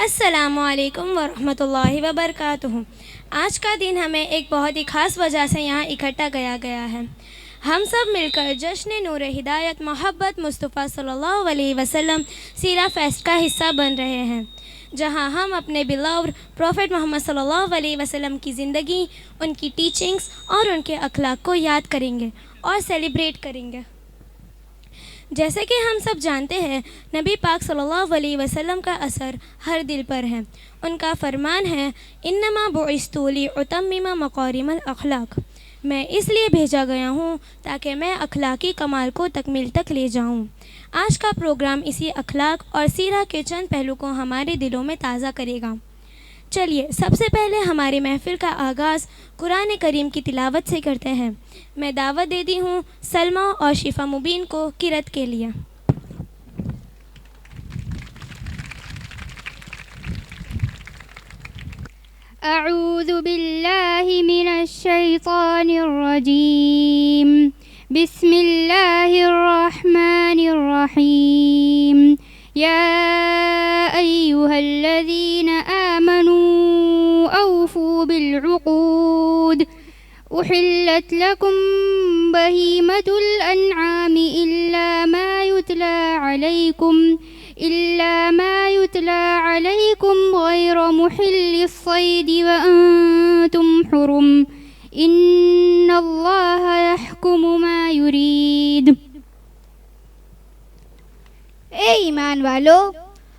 अस्सलामुअलैकुम वरहमतुल्लाहि वबरकातुहू। आज का दिन हमें एक बहुत ही ख़ास वजह से यहाँ इकट्ठा किया गया है। हम सब मिलकर जश्न नूर हिदायत मोहब्बत मुस्तफ़ा सल्लल्लाहु अलैहि वसल्लम सीरा फेस्ट का हिस्सा बन रहे हैं, जहाँ हम अपने बिलव्ड प्रॉफेट मोहम्मद सल्लल्लाहु अलैहि वसल्लम की ज़िंदगी, उनकी टीचिंग्स और उनके अखलाक को याद करेंगे और सेलिब्रेट करेंगे। जैसे कि हम सब जानते हैं, नबी पाक सल्लल्लाहु अलैहि वसल्लम का असर हर दिल पर है। उनका फरमान है, इन्नमा बुइस्तु लिउतम्मिम मकारिमल अखलाक। मैं इसलिए भेजा गया हूँ ताकि मैं अखलाकी कमाल को तकमील तक ले जाऊँ। आज का प्रोग्राम इसी अखलाक और सीरा के चंद पहलू को हमारे दिलों में ताज़ा करेगा। चलिए सबसे पहले हमारी महफ़िल का आगाज़ कुरान करीम की तिलावत से करते हैं। मैं दावत देती हूँ सलमा और शिफा मुबीन को किरत के लिए। अऊज़ु बिल्लाहि मिनश शैतानिर रजीम। बिस्मिल्लाहिर रहमानिर रहीम। या अय्युहल्लज़ीना आमनू औफ़ू बिलउक़ूद उहिल्लत लकुम बहीमतुल अन्आमि इल्ला मा युतला अलैकुम गैर मुहिल्लिस सैदि व अंतुम हुरुम इन्नल्लाह यहकुमु मा युरीद। ए ईमान वालो,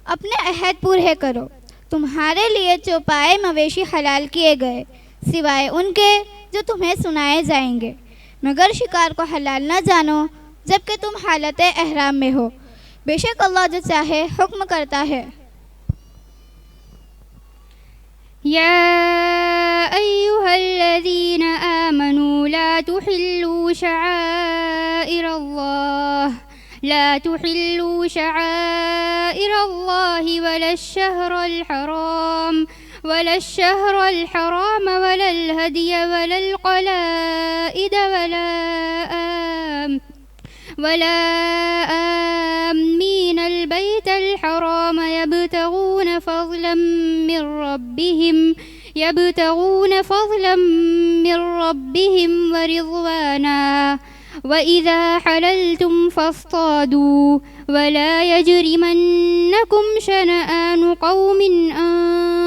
अपने अहद पूरे करो। तुम्हारे लिए चौपाए मवेशी हलाल किए गए सिवाय उनके जो तुम्हें सुनाए जाएंगे, मगर शिकार को हलाल न जानो जबकि तुम हालत एहराम में हो। बेशक अल्लाह जो चाहे हुक्म करता है। या अय्युहल्लज़ीना आमनू ला तुहिल्लू शआइरल्लाह वलश्शहरल हराम वलल हदिय वलल क़लाइद वला आमीनल बैतल हराम यब्तगून फ़ज़लन मिर रब्बिहिम व रिज़वाना वइज़ा हलल्तुम फ़ास्तादू वला यजरिमन्नकुम शनआनु क़ौमिन अन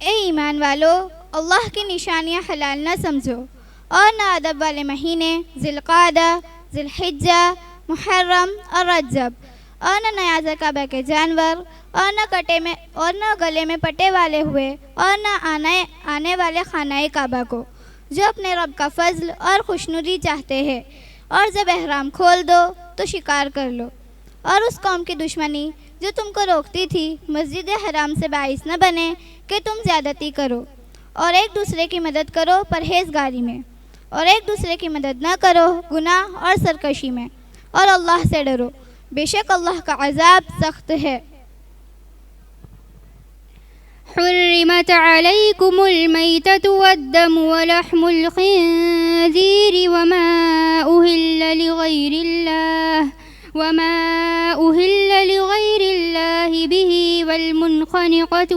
ए ईमान वालो, अल्लाह की निशानियाँ हलाल न समझो और न अदब वाले महीने ज़िलक़ादा, ज़िलहिज्जा, मुहर्रम और रजब, और न नयाज़ काबा के जानवर, और न गले में पटे वाले हुए, और न आने वाले खानाए काबा को, जो अपने रब का फ़ज़ल और खुशनुदी चाहते हैं। और जब एहराम खोल दो तो शिकार कर लो। और उस कौम की दुश्मनी जो तुमको रोकती थी मस्जिद हराम से बाइस न बने कि तुम ज़्यादती करो। और एक दूसरे की मदद करो परहेज़गारी में, और एक दूसरे की मदद न करो गुनाह और सरकशी में, और अल्लाह से डरो। बेशक अल्लाह का अज़ाब सख्त है। हुर्रिमत अलैकुमुल मैततु वद्दमु वलहमुल खिंज़ीर वमा उहिल्ल लिगैरिल्लाहि बिही वल्मुनख़निक़तु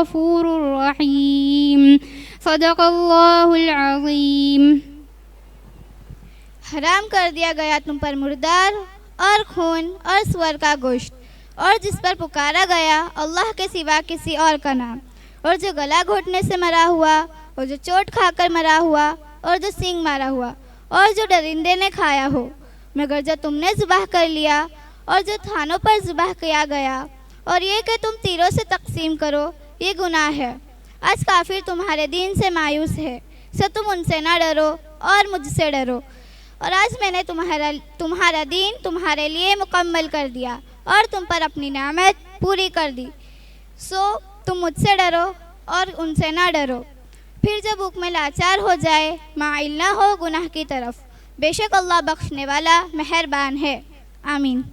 गफूरुर रहीम। सदक़ल्लाहुल अज़ीम। हराम कर दिया गया तुम पर मुर्दार और खून और सुअर का गोश्त, और जिस पर पुकारा गया अल्लाह के सिवा किसी और का नाम, और जो गला घोटने से मरा हुआ, और जो चोट खाकर मरा हुआ, और जो सींग मारा हुआ, और जो दरिंदे ने खाया हो, मगर जो तुमने ज़ुबाह कर लिया, और जो थानों पर ज़ुबाह किया गया, और ये कि तुम तीरों से तकसीम करो, ये गुनाह है। आज काफिर तुम्हारे दीन से मायूस है, सो तुम उनसे ना डरो और मुझसे डरो। और आज मैंने तुम्हारा दीन तुम्हारे लिए मुकम्मल कर दिया और तुम पर अपनी नेमत पूरी कर दी, सो तुम मुझसे डरो और उनसे ना डरो। फिर जब भूख में लाचार हो जाए, माइल ना हो गुनाह की तरफ, बेशक अल्लाह बख्शने वाला मेहरबान है। आमीन।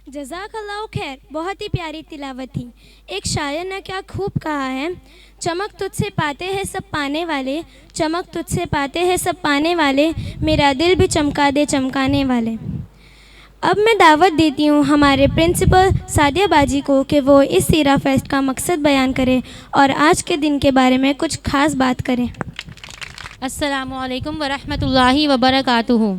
जज़ाकल्लाहु खैर, बहुत ही प्यारी तिलावत थी। एक शायर ने क्या खूब कहा है, चमक तुझसे पाते हैं सब पाने वाले, चमक तुझसे पाते हैं सब पाने वाले, मेरा दिल भी चमका दे चमकाने वाले। अब मैं दावत देती हूँ हमारे प्रिंसिपल सादिया बाजी को कि वो इस सीरा फेस्ट का मकसद बयान करें और आज के दिन के बारे में कुछ ख़ास बात करें। अस्सलामु अलैकुम वरहमतुल्लाहि वबरकातुहू।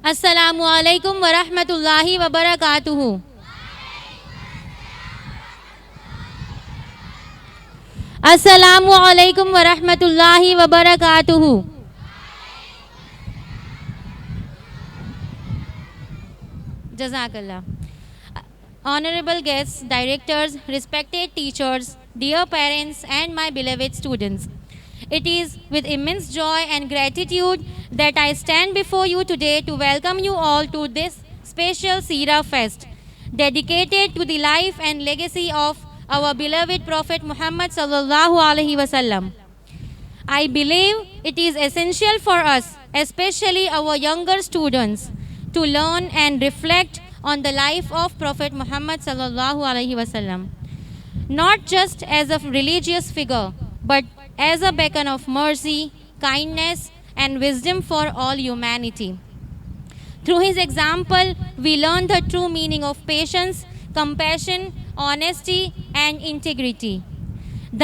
अस्सलामु अलैकुम वरहमतुल्लाहि वबरकातुहू। अस्सलामु अलैकुम वरहमतुल्लाहि वबरकातुहू। Jazakallah. Honorable guests, directors, respected teachers, dear parents and my beloved students. It is with immense joy and gratitude that I stand before you today to welcome you all to this special Seerah Fest, dedicated to the life and legacy of our beloved Prophet Muhammad sallallahu alaihi wasallam. I believe it is essential for us, especially our younger students, to learn and reflect on the life of Prophet Muhammad sallallahu alaihi wasallam, not just as a religious figure, but as a beacon of mercy, kindness, and wisdom for all humanity. Through his example, we learn the true meaning of patience, compassion, honesty, and integrity.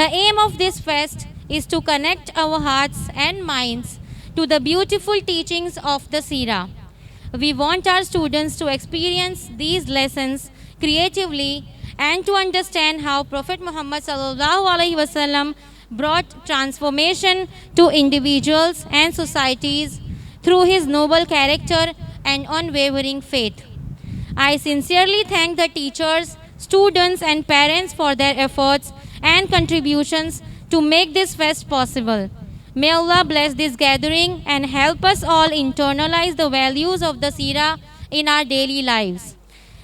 The aim of this fest is to connect our hearts and minds to the beautiful teachings of the Seerah. We want our students to experience these lessons creatively and to understand how Prophet Muhammad sallallahu alaihi wasallam brought transformation to individuals and societies through his noble character and unwavering faith. I sincerely thank the teachers, students and parents for their efforts and contributions to make this fest possible. May Allah bless this gathering and help us all internalize the values of the Seerah in our daily lives.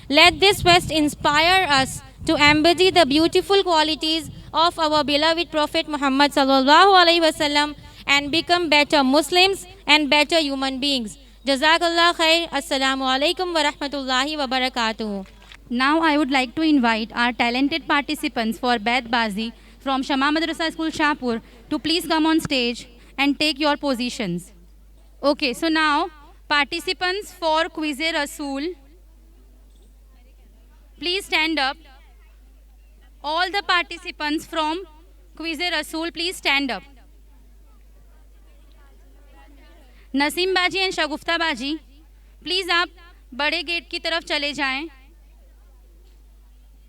Let this fest inspire us to embody the beautiful qualities of our beloved Prophet Muhammad sallallahu alaihi wasallam and become better Muslims and better human beings. Jazakallah khair. Assalamu alaikum wa rahmatullahi wa barakatuh. Now I would like to invite our talented participants for Baid Bazi from Shama Madrasa School Shahpur to please come on stage and take your positions. Okay, so now participants for Quiz-e Rasool, please stand up. All the participants from Quiz-e Rasool, please stand up. Naseem बाजी and शगुफ्ता बाजी, please आप बड़े gate की तरफ चले जाएं.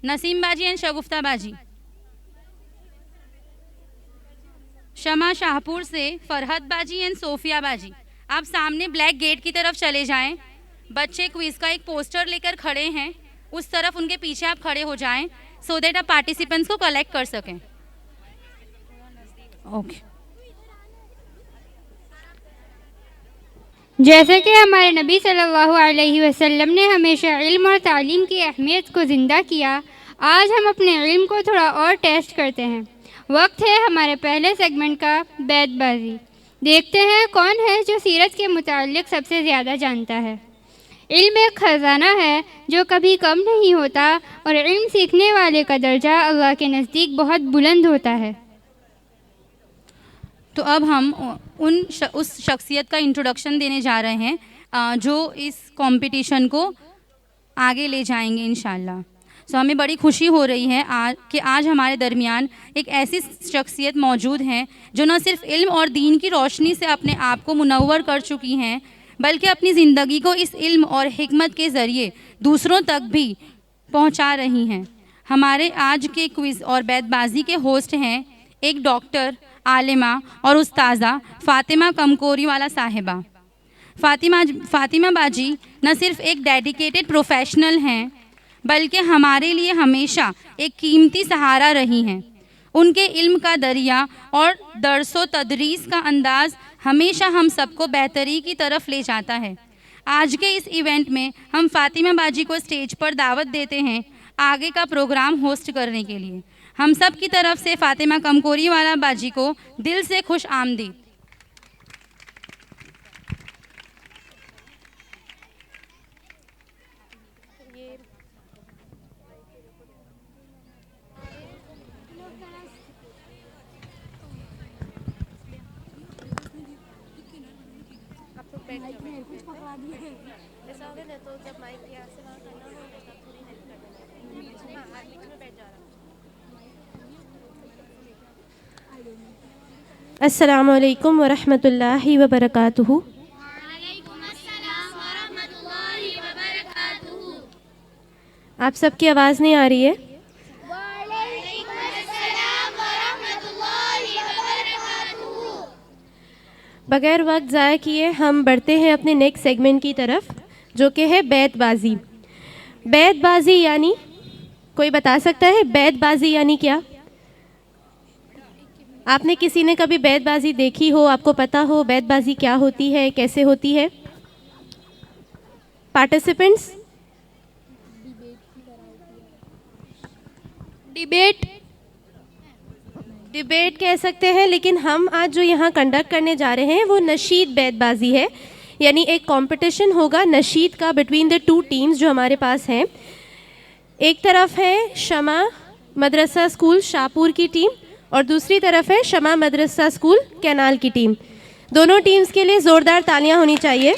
नसीम बाजी and शगुफ्ता बाजी. शमा शाहपुर से फरहत बाजी एंड सोफिया बाजी, आप सामने ब्लैक गेट की तरफ चले जाएं. बच्चे क्विज का एक पोस्टर लेकर खड़े हैं, उस तरफ उनके पीछे आप खड़े हो जाएं सो दैट आप पार्टिसिपेंट्स को कलेक्ट कर सकें. ओके. जैसे कि हमारे नबी सल्लल्लाहु अलैहि वसल्लम ने हमेशा इल्म और तालीम की अहमियत को ज़िंदा किया, आज हम अपने इल्म को थोड़ा और टेस्ट करते हैं. वक्त है हमारे पहले सेगमेंट का, बैदबाजी. देखते हैं कौन है जो सीरत के मुताल्लिक़ सबसे ज़्यादा जानता है. इल्म एक ख़जाना है जो कभी कम नहीं होता और इल्म सीखने वाले का दर्जा अल्लाह के नज़दीक बहुत बुलंद होता है. तो अब हम उस शख्सियत का इंट्रोडक्शन देने जा रहे हैं जो इस कंपटीशन को आगे ले जाएंगे इंशाल्लाह। सो हमें बड़ी खुशी हो रही है कि आज हमारे दरमियान एक ऐसी शख्सियत मौजूद हैं जो न सिर्फ इल्म और दीन की रोशनी से अपने आप को मुनव्वर कर चुकी हैं, बल्कि अपनी ज़िंदगी को इस इल्म और हिकमत के ज़रिए दूसरों तक भी पहुंचा रही हैं। हमारे आज के क्विज़ और बैतबाजी के होस्ट हैं एक डॉक्टर, आलिमा और उस्ताज़ा फ़ातिमा कमकोरीवाला साहिबा। फ़ातिमा बाजी न सिर्फ एक डेडिकेटेड प्रोफेशनल हैं, बल्कि हमारे लिए हमेशा एक कीमती सहारा रही हैं। उनके इल्म का दरिया और दरसो तदरीस का अंदाज़ हमेशा हम सबको बेहतरी की तरफ ले जाता है। आज के इस इवेंट में हम फ़ातिमा बाजी को स्टेज पर दावत देते हैं आगे का प्रोग्राम होस्ट करने के लिए। हम सब की तरफ से फ़ातिमा कमकोरीवाला बाजी को दिल से खुश आमदीद। अस्सलामु अलैकुम वरहमतुल्लाहि वबरकातुहू। आप सबकी आवाज़ नहीं आ रही है? बगैर वक्त ज़ाया किए हम बढ़ते हैं अपने नेक्स्ट सेगमेंट की तरफ, जो कि है बैतबाजी। बैतबाजी यानी, कोई बता सकता है बैतबाजी यानी क्या? आपने किसी ने कभी बैतबाजी देखी हो, आपको पता हो बैतबाजी क्या होती है, कैसे होती है? पार्टिसिपेंट्स? डिबेट कह सकते हैं, लेकिन हम आज जो यहाँ कंडक्ट करने जा रहे हैं वो नशीद बैतबाजी है। यानी एक कंपटीशन होगा नशीद का बिटवीन द टू टीम्स जो हमारे पास हैं। एक तरफ है शमा मदरसा स्कूल शाहपुर की टीम और दूसरी तरफ है शमा मदरसा स्कूल कैनाल की टीम। दोनों टीम्स के लिए ज़ोरदार तालियां होनी चाहिए।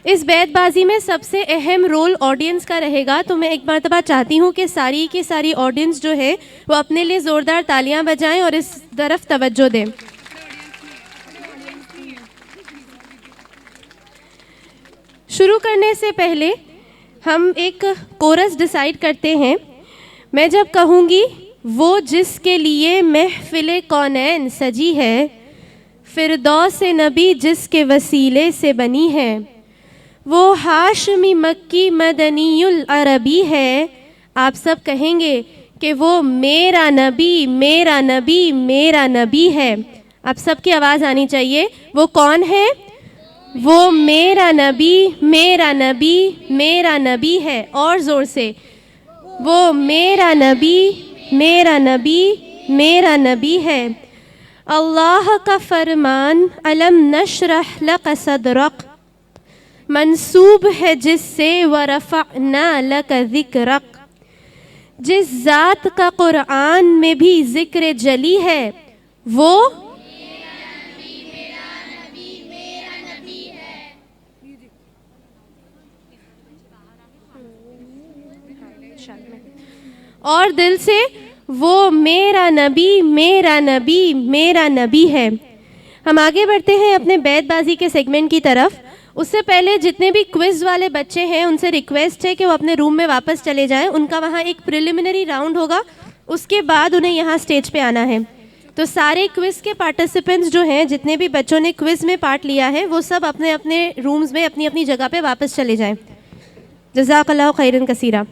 इस बैतबाजी में सबसे अहम रोल ऑडियंस का रहेगा, तो मैं एक मरतबा चाहती हूँ कि सारी की सारी ऑडियंस जो है वो अपने लिए ज़ोरदार तालियां बजाएं और इस तरफ तवज्जो दें। शुरू करने से पहले हम एक कोरस डिसाइड करते हैं। मैं जब कहूँगी वो जिसके लिए महफिल कौनैन सजी है, फिरदौस नबी जिसके वसीले से बनी है, वो हाशमी मक्की मदनीयुल अरबी है। आप सब कहेंगे कि वो मेरा नबी मेरा नबी मेरा नबी है। आप सबकी आवाज़ आनी चाहिए। वो कौन है? वो मेरा नबी मेरा नबी मेरा नबी है। और ज़ोर से, वो मेरा नबी मेरा नबी मेरा नबी है। अल्लाह का फरमान अलम नशरह लक सदरक मंसूब है जिससे वरफ़अना लक ज़िक्रक। जिस ज़ात का कुरान में भी ज़िक्र जली है वो और दिल से, वो मेरा नबी मेरा नबी मेरा नबी है। हम आगे बढ़ते हैं अपने बैतबाजी के सेगमेंट की तरफ। उससे पहले जितने भी क्विज़ वाले बच्चे हैं उनसे रिक्वेस्ट है कि वो अपने रूम में वापस चले जाएं। उनका वहाँ एक प्रिलिमिनरी राउंड होगा, उसके बाद उन्हें यहाँ स्टेज पे आना है। तो सारे क्विज़ के पार्टिसिपेंट्स जो हैं, जितने भी बच्चों ने क्विज़ में पार्ट लिया है, वो सब अपने अपने रूम्स में अपनी अपनी जगह पे वापस चले जाएं। जज़ाकल्लाहु खैरन कसीरा।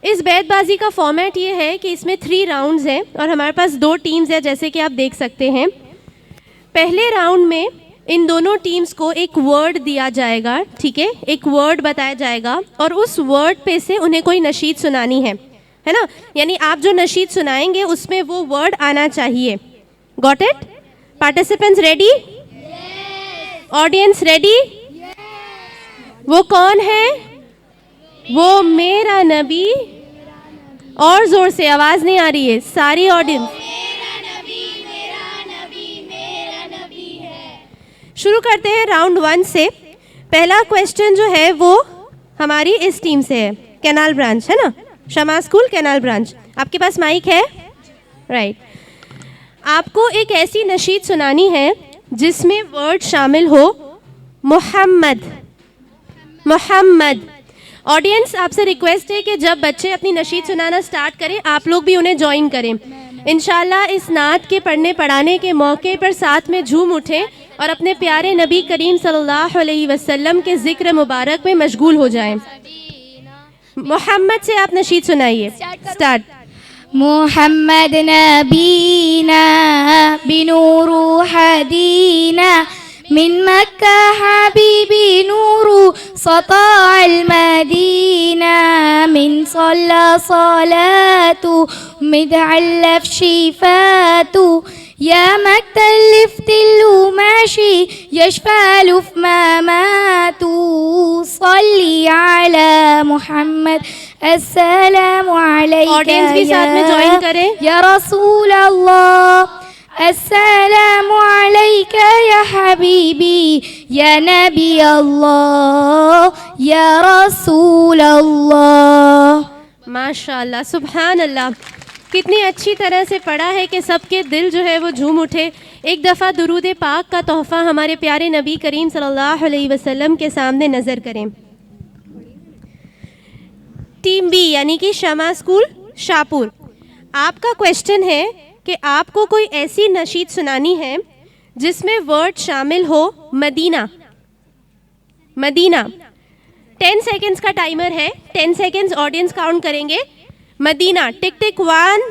इस बैतबाजी का फॉर्मेट ये है कि इसमें 3 राउंड्स हैं और हमारे पास 2 टीम्स हैं, जैसे कि आप देख सकते हैं। पहले राउंड में इन दोनों टीम्स को एक वर्ड दिया जाएगा, ठीक है, एक वर्ड बताया जाएगा और उस वर्ड पे से उन्हें कोई नशीद सुनानी है ना। यानी आप जो नशीद सुनाएंगे उसमें वो वर्ड आना चाहिए। Got it? Participants ready? Audience ready? वो कौन है? वो मेरा नबी और ज़ोर से, आवाज़ नहीं आ रही है सारी ऑडियंस। शुरू करते हैं राउंड 1 से। पहला क्वेश्चन जो है वो हमारी इस टीम से है, कैनाल ब्रांच है ना, शमा स्कूल कैनाल ब्रांच। आपके पास माइक है? राइट। आपको एक ऐसी नशीद सुनानी है जिसमें वर्ड शामिल हो मोहम्मद। मोहम्मद। ऑडियंस, आपसे रिक्वेस्ट है कि जब बच्चे अपनी नशीद सुनाना स्टार्ट करें आप लोग भी उन्हें ज्वाइन करें। इंशाल्लाह इस नात के पढ़ने पढ़ाने के मौके पर साथ में झूम उठें और अपने प्यारे नबी करीम सल्लल्लाहु अलैहि वसल्लम के ज़िक्र मुबारक में मशगूल हो जाएं। मोहम्मद से आप नशीद सुनाइए। स्टार्ट। मोहम्मद नबीना बिनूरु हदीना मिन मक्का हबीबी नूरु सताअल मदीना मिन सल्ला सलातु मिदअल्लफ शिफातु या मक्तलिफ्तिलु माशी यशफालुफ मामातु सल्ली अला मुहम्मद अस्सलामु अलैका। ऑडियंस भी साथ में ज्वाइन करें। या रसूल अल्लाह अस्सलामु अलैका या हबीबी या नबी अल्लाह या रसूल अल्लाह। माशाल्लाह, सुभान अल्लाह। कितनी अच्छी तरह से पढ़ा है कि सबके दिल जो है वो झूम उठे। एक दफ़ा दुरूद पाक का तोहफ़ा हमारे प्यारे नबी करीम सल्लल्लाहु अलैहि वसल्लम के सामने नज़र करें। टीम बी यानी कि शमा स्कूल शाहपुर, आपका क्वेश्चन है कि आपको कोई ऐसी नशीद सुनानी है जिसमें वर्ड शामिल हो मदीना। मदीना। 10 सेकेंड्स का टाइमर है, 10 सेकेंड्स ऑडियंस काउंट करेंगे। मदीना। टिक टिक 1।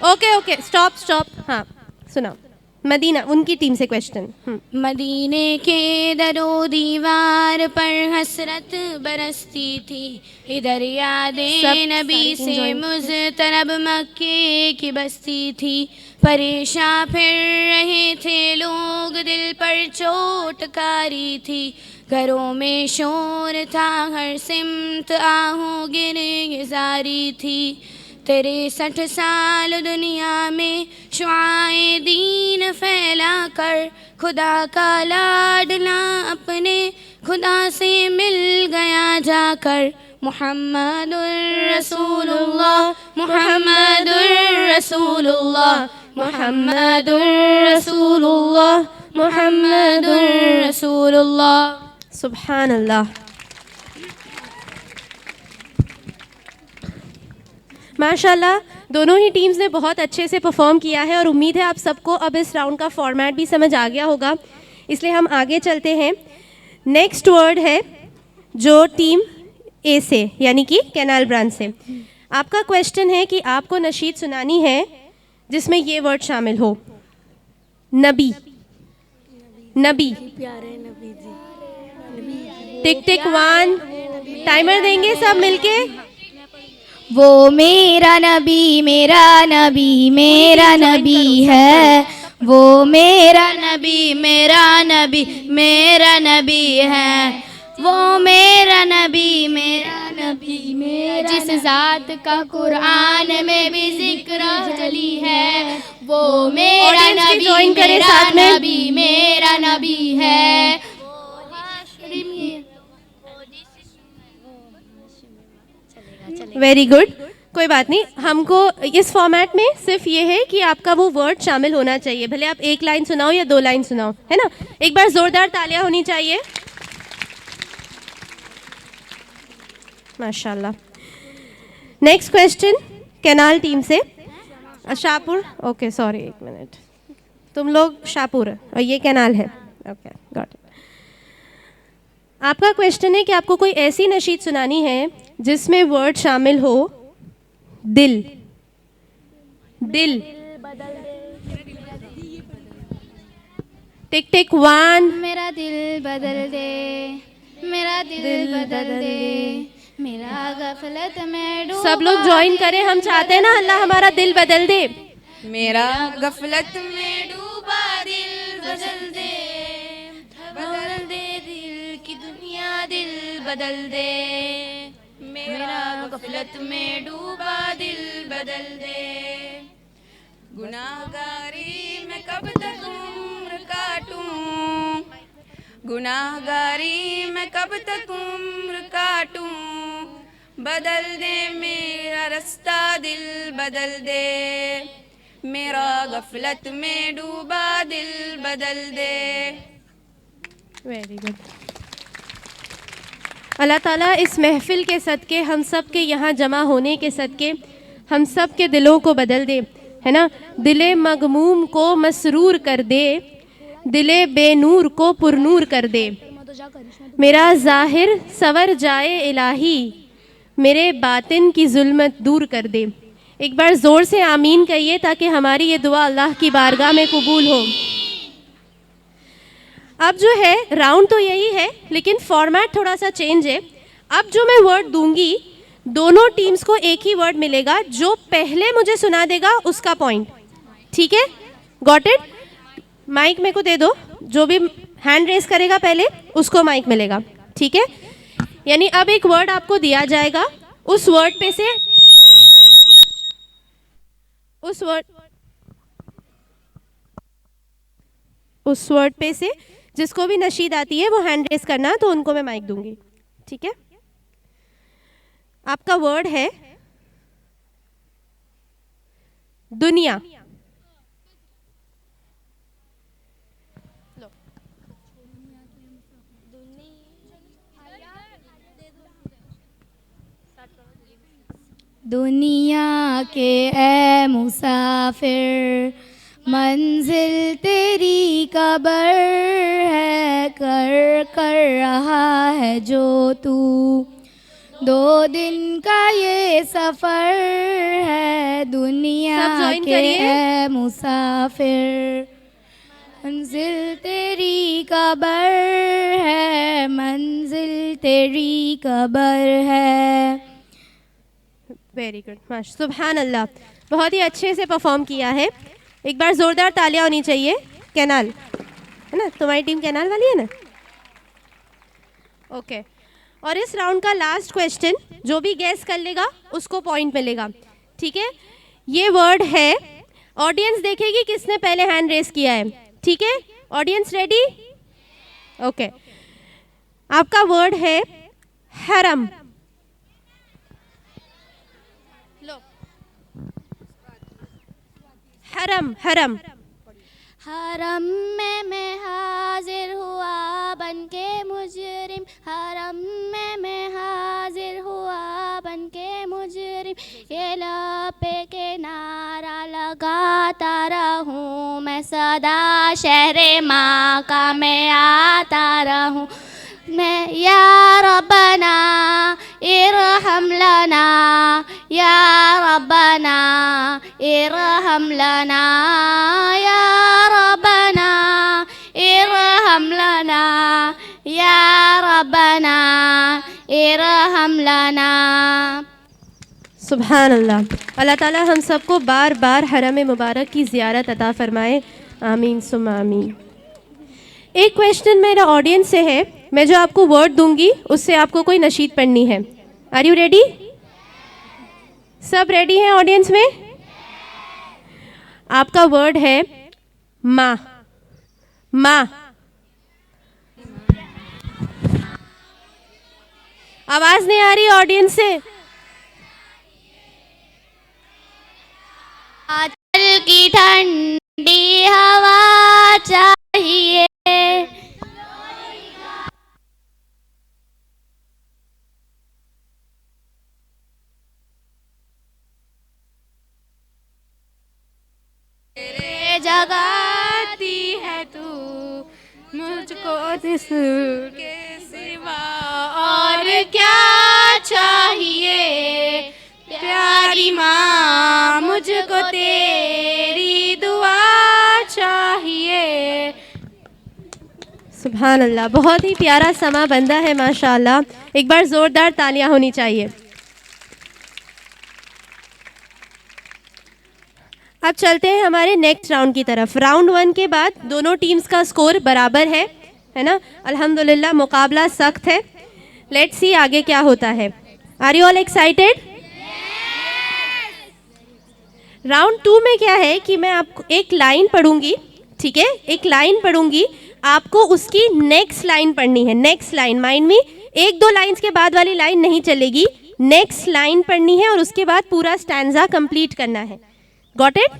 Okay stop. हाँ सुनाओ। मदीना, उनकी टीम से क्वेश्चन। मदीने के दरो दीवार पर हसरत बरसती थी, इधर यादें नबी से मुज़तरब मक्के की बस्ती थी। परेशान फिर रहे थे लोग, दिल पर चोटकारी थी। घरों में शोर था, हर सिमत आहों गिरे जारी थी। 63 साल दुनिया में शुआए दीन फैला कर, खुदा का लाडला अपने खुदा से मिल गया जाकर। मुहम्मदुर रसूलुल्लाह, मुहम्मदुर रसूलुल्लाह, मुहम्मदुर रसूलुल्लाह, मुहम्मदुर रसूलुल्लाह। सुभान अल्लाह। माशाल्लाह, दोनों ही टीम्स ने बहुत अच्छे से परफॉर्म किया है और उम्मीद है आप सबको अब इस राउंड का फॉर्मेट भी समझ आ गया होगा, इसलिए हम आगे चलते हैं। नेक्स्ट वर्ड है जो टीम ए से यानी कि कैनाल ब्रांच से। आपका क्वेश्चन है कि आपको नशीद सुनानी है जिसमें ये वर्ड शामिल हो नबी। नबी। टिक टिक 1। टाइमर देंगे सब मिलके। वो मेरा नबी मेरा नबी मेरा नबी है, वो मेरा नबी मेरा नबी मेरा नबी है, वो मेरा नबी मेरा नबी मेरा, जिस जात का कुरान में भी जिक्र चली है, वो मेरा नबी मेरा नबी मेरा नबी है। Very good. कोई बात नहीं, हमको इस फॉर्मेट में सिर्फ ये है कि आपका वो वर्ड शामिल होना चाहिए, भले आप एक लाइन सुनाओ या 2 लाइन सुनाओ, है ना। एक बार जोरदार तालियां होनी चाहिए। माशाल्लाह। नेक्स्ट क्वेश्चन कैनाल टीम से शाहपुर। ओके सॉरी, एक मिनट, तुम लोग शाहपुर और ये कैनाल है। Okay got it. आपका क्वेश्चन है कि आपको कोई ऐसी नशीद सुनानी है जिसमें वर्ड शामिल हो दिल। दिल। टिक टिक 1। मेरा दिल बदल दे, मेरा दिल बदल दे, मेरा गफलत में डूबा। सब लोग ज्वाइन करें, हम चाहते हैं ना अल्लाह हमारा दिल बदल दे। मेरा गफलत में डूबा दिल बदल दे, बदल दे दिल की दुनिया बदल दे, मेरा गफलत में डूबा दिल बदल दे। गुनाहगारी में कब तक उम्र काटूं, गुनाहगारी में कब तक उम्र काटूं, बदल दे मेरा रास्ता दिल बदल दे, मेरा गफलत में डूबा दिल बदल दे। Very good. अल्लाह ताला इस महफ़िल के सदक़े, हम सब के यहाँ जमा होने के सदक़े, हम सब के दिलों को बदल दे, है ना। दिले मगमूम को मसरूर कर दे, दिले बेनूर को पुरनूर कर दे। मेरा ज़ाहिर सवर जाए इलाही, मेरे बातिन की जुल्मत दूर कर दे। एक बार ज़ोर से आमीन कहिए ताकि हमारी ये दुआ अल्लाह की बारगाह में कबूल हो। अब जो है राउंड तो यही है, लेकिन फॉर्मेट थोड़ा सा चेंज है। अब जो मैं वर्ड दूंगी, दोनों टीम्स को एक ही वर्ड मिलेगा, जो पहले मुझे सुना देगा उसका पॉइंट, ठीक है? Got it? माइक मेरे को दे दो, जो भी हैंड रेस करेगा पहले उसको माइक मिलेगा, ठीक है? यानी अब एक वर्ड आपको दिया जाएगा, उस वर्ड पे से उस वर्ड पे से जिसको भी नशीद आती है वो हैंड रेस करना, तो उनको मैं माइक दूंगी, ठीक है? आपका वर्ड है दुनिया। दुनिया के ए मुसाफिर, मंजिल तेरी कबर है, कर कर रहा है जो तू, 2 दिन का ये सफ़र है। दुनिया के ए मुसाफिर, मंजिल तेरी कबर है, मंजिल तेरी कबर है। वेरी गुड, माशा सुभान अल्लाह, बहुत ही अच्छे से परफॉर्म किया है। एक बार ज़ोरदार तालियां होनी चाहिए। कैनाल है ना, तुम्हारी टीम कैनाल वाली है ना? ओके। और इस राउंड का लास्ट क्वेश्चन, जो भी गैस कर लेगा उसको पॉइंट मिलेगा, ठीक है? ये वर्ड है, ऑडियंस देखेगी किसने पहले हैंड रेस किया है, ठीक है? Audience ready? ओके। आपका वर्ड है हरम। हरम, हरम। हरम में मैं हाजिर हुआ बनके मुजरिम, हरम में मैं हाजिर हुआ बनके मुजरिम, ये लपे के नारा लगाता रहूं मैं सदा, शहरे माँ का मैं आता रहूं मैं। या रब्बना इरहम लना, या रब्बना इरहम लना, या रब्बना इरहम लना, या रब्बना इरहम लना। सुभान अल्लाह। अल्लाह ताला हम सबको बार बार हरम मुबारक की ज़ियारत अता फरमाए, आमीन सुम्मा आमीन। एक क्वेश्चन मेरा ऑडियंस से है, मैं जो आपको वर्ड दूंगी उससे आपको कोई नशीद पढ़नी है। Are you ready? सब रेडी हैं ऑडियंस में? आपका वर्ड है माँ। माँ। आवाज नहीं आ रही ऑडियंस से? आंचल की ठंडी हवा चाहिए, जगाती है तू मुझको के सिवा और क्या चाहिए, प्यारी माँ मुझको तेरी दुआ चाहिए। सुभान अल्लाह, बहुत ही प्यारा समा बंदा है माशाअल्लाह। एक बार ज़ोरदार तालियां होनी चाहिए। अब चलते हैं हमारे नेक्स्ट राउंड की तरफ। राउंड 1 के बाद दोनों टीम्स का स्कोर बराबर है ना? अल्हम्दुलिल्लाह मुकाबला सख्त है। लेट्स सी आगे क्या होता है। Are you all excited? Round 2 में क्या है कि मैं आपको एक लाइन पढ़ूंगी, ठीक है, एक लाइन पढ़ूंगी, आपको उसकी नेक्स्ट लाइन पढ़नी है। नेक्स्ट लाइन माइंड में, 1-2 लाइंस के बाद वाली लाइन नहीं चलेगी, नेक्स्ट लाइन पढ़नी है और उसके बाद पूरा स्टैंजा कंप्लीट करना है। Got it?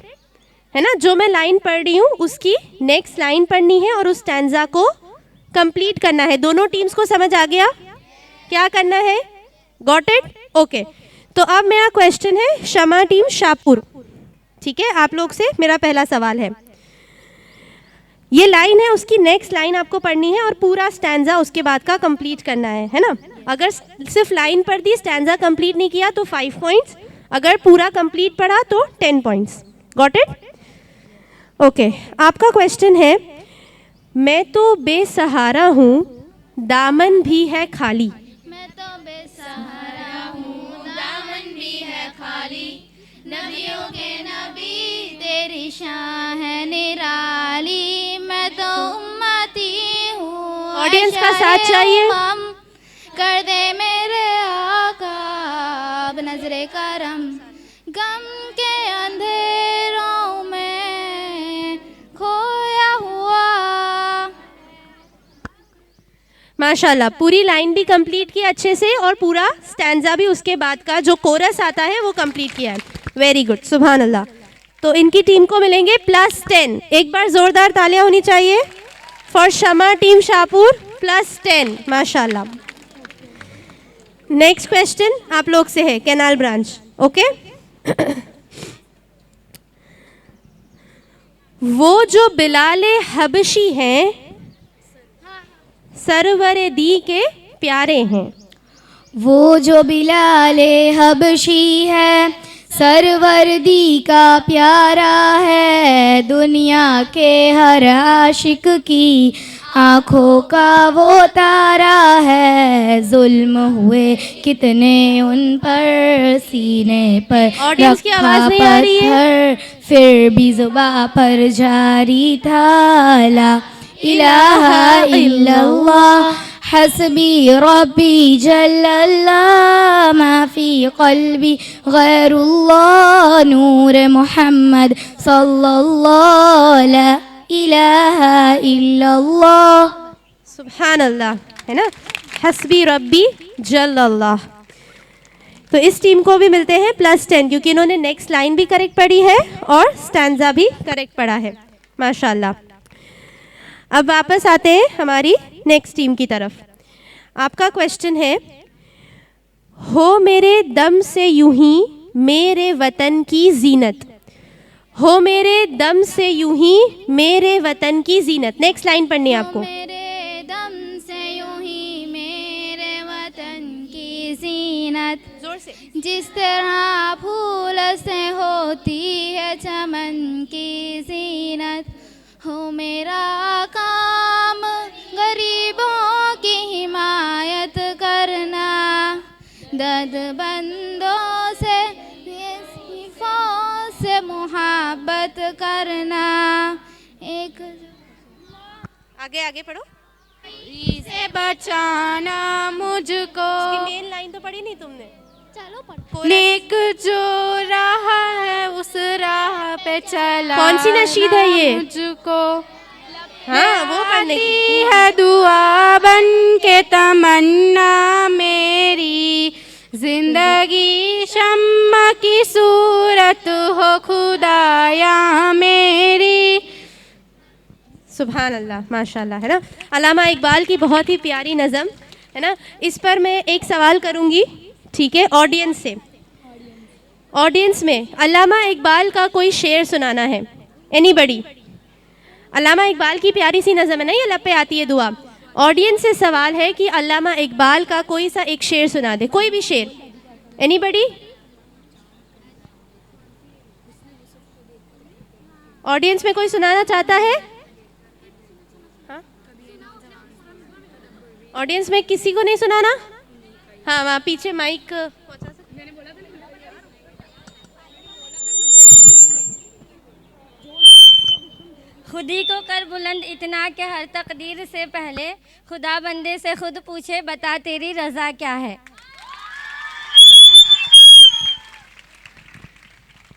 है ना? जो मैं लाइन पढ़ रही हूँ उसकी नेक्स्ट लाइन पढ़नी है और उस स्टैंजा को कंप्लीट करना है। दोनों टीम्स को समझ आ गया क्या करना है? Got it? ओके। तो अब मेरा क्वेश्चन है शमा टीम शाहपुर, ठीक है, आप लोग से मेरा पहला सवाल है, ये लाइन है, उसकी नेक्स्ट लाइन आपको पढ़नी है और पूरा स्टैंजा उसके बाद का कंप्लीट करना है ना? अगर सिर्फ लाइन पढ़ दी, स्टैंजा कंप्लीट नहीं किया तो 5 पॉइंट्स, अगर पूरा कंप्लीट पढ़ा तो 10 पॉइंट्स। Got it? ओके। आपका क्वेश्चन है, मैं तो बेसहारा हूँ दामन भी है खाली। मैं तो बेसहारा हूँ दामन भी है खाली, नबियों के नबी तेरी शान है निराली, मैं तो उम्मती हूँ। ऑडियंस का साथ चाहिए। कर दे मेरे आका अब नजरे करम, गम के अंधेरों में खोया हुआ। माशाल्लाह, पूरी लाइन भी कंप्लीट की अच्छे से और पूरा स्टैंजा भी उसके बाद का जो कोरस आता है वो कंप्लीट किया है। वेरी गुड, सुभान अल्लाह। तो इनकी टीम को मिलेंगे +10। एक बार जोरदार तालियां होनी चाहिए फॉर शमा टीम शाहपुर, +10। माशाल्लाह। नेक्स्ट क्वेश्चन आप लोग से है, कैनाल ब्रांच। ओके। वो जो बिलाले हबशी हैं सरवर दी के प्यारे हैं। वो जो बिलाले हबशी है सरवर दी का प्यारा है, दुनिया के हर आशिक की आँखों का वो तारा है, जुल्म हुए कितने उन पर सीने पर ऑडियंस की आवाज नहीं आ रही है। पत्थर, फिर भी जुबां पर जारी था ला इलाहा इल्लल्लाह हस्बी रब्बी जल्लल्लाह माफी क़ल्बी गैरुल्लाह नूर मोहम्मद सल्लल्लाहु ला इलाहा इल्लल्लाह। सुभान अल्लाह, है ना? हस्बी रब्बी जल्लल्लाह। तो इस टीम को भी मिलते हैं +10 क्योंकि इन्होंने नेक्स्ट लाइन भी करेक्ट पढ़ी है और स्टैंजा भी करेक्ट पढ़ा है। माशाल्लाह। अब वापस आते हैं हमारी नेक्स्ट टीम की तरफ। आपका क्वेश्चन है, हो मेरे दम से यूं ही मेरे वतन की जीनत। हो मेरे दम से यूं ही मेरे वतन की जीनत। नेक्स्ट लाइन पढ़नी है आपको। मेरे दम से यूं ही मेरे वतन की जीनत, जोर से। जिस तरह फूल से होती है चमन की जीनत, हो मेरा काम गरीबों की हिमायत करना, दर्दबंदों से सिफों से मुहब्बत करना। एक आगे आगे पढ़ो। से बचाना मुझको, मेन लाइन तो पढ़ी नहीं तुमने। चलो पढ़ो। नेक जो राह है उस राह पे चला। कौन सी नशीद है ये? मुझको हाँ, वो पढ़ने की है दुआ बन के तमन्ना मेरी, जिंदगी शम्मा की सूरत हो खुदाया मेरी। सुभान अल्लाह, माशाल्लाह, है ना? अल्लामा इकबाल की बहुत ही प्यारी नज़म, है ना? इस पर मैं एक सवाल करूंगी, ठीक है, ऑडियंस से। ऑडियंस में अल्लामा इकबाल का कोई शेर सुनाना है। एनीबडी? अल्लामा इकबाल की प्यारी सी नज़म है ना, ये लब पे आती है दुआ। ऑडियंस से सवाल है कि अल्लामा इकबाल का कोई सा एक शेर सुना दे, कोई भी शेर। एनीबडी? ऑडियंस में कोई सुनाना चाहता है? ऑडियंस में किसी को नहीं सुनाना? हाँ, वहाँ पीछे माइक पहुँचा सकते। खुदी को कर बुलंद इतना कि हर तकदीर से पहले खुदा बंदे से खुद पूछे बता तेरी रज़ा क्या है।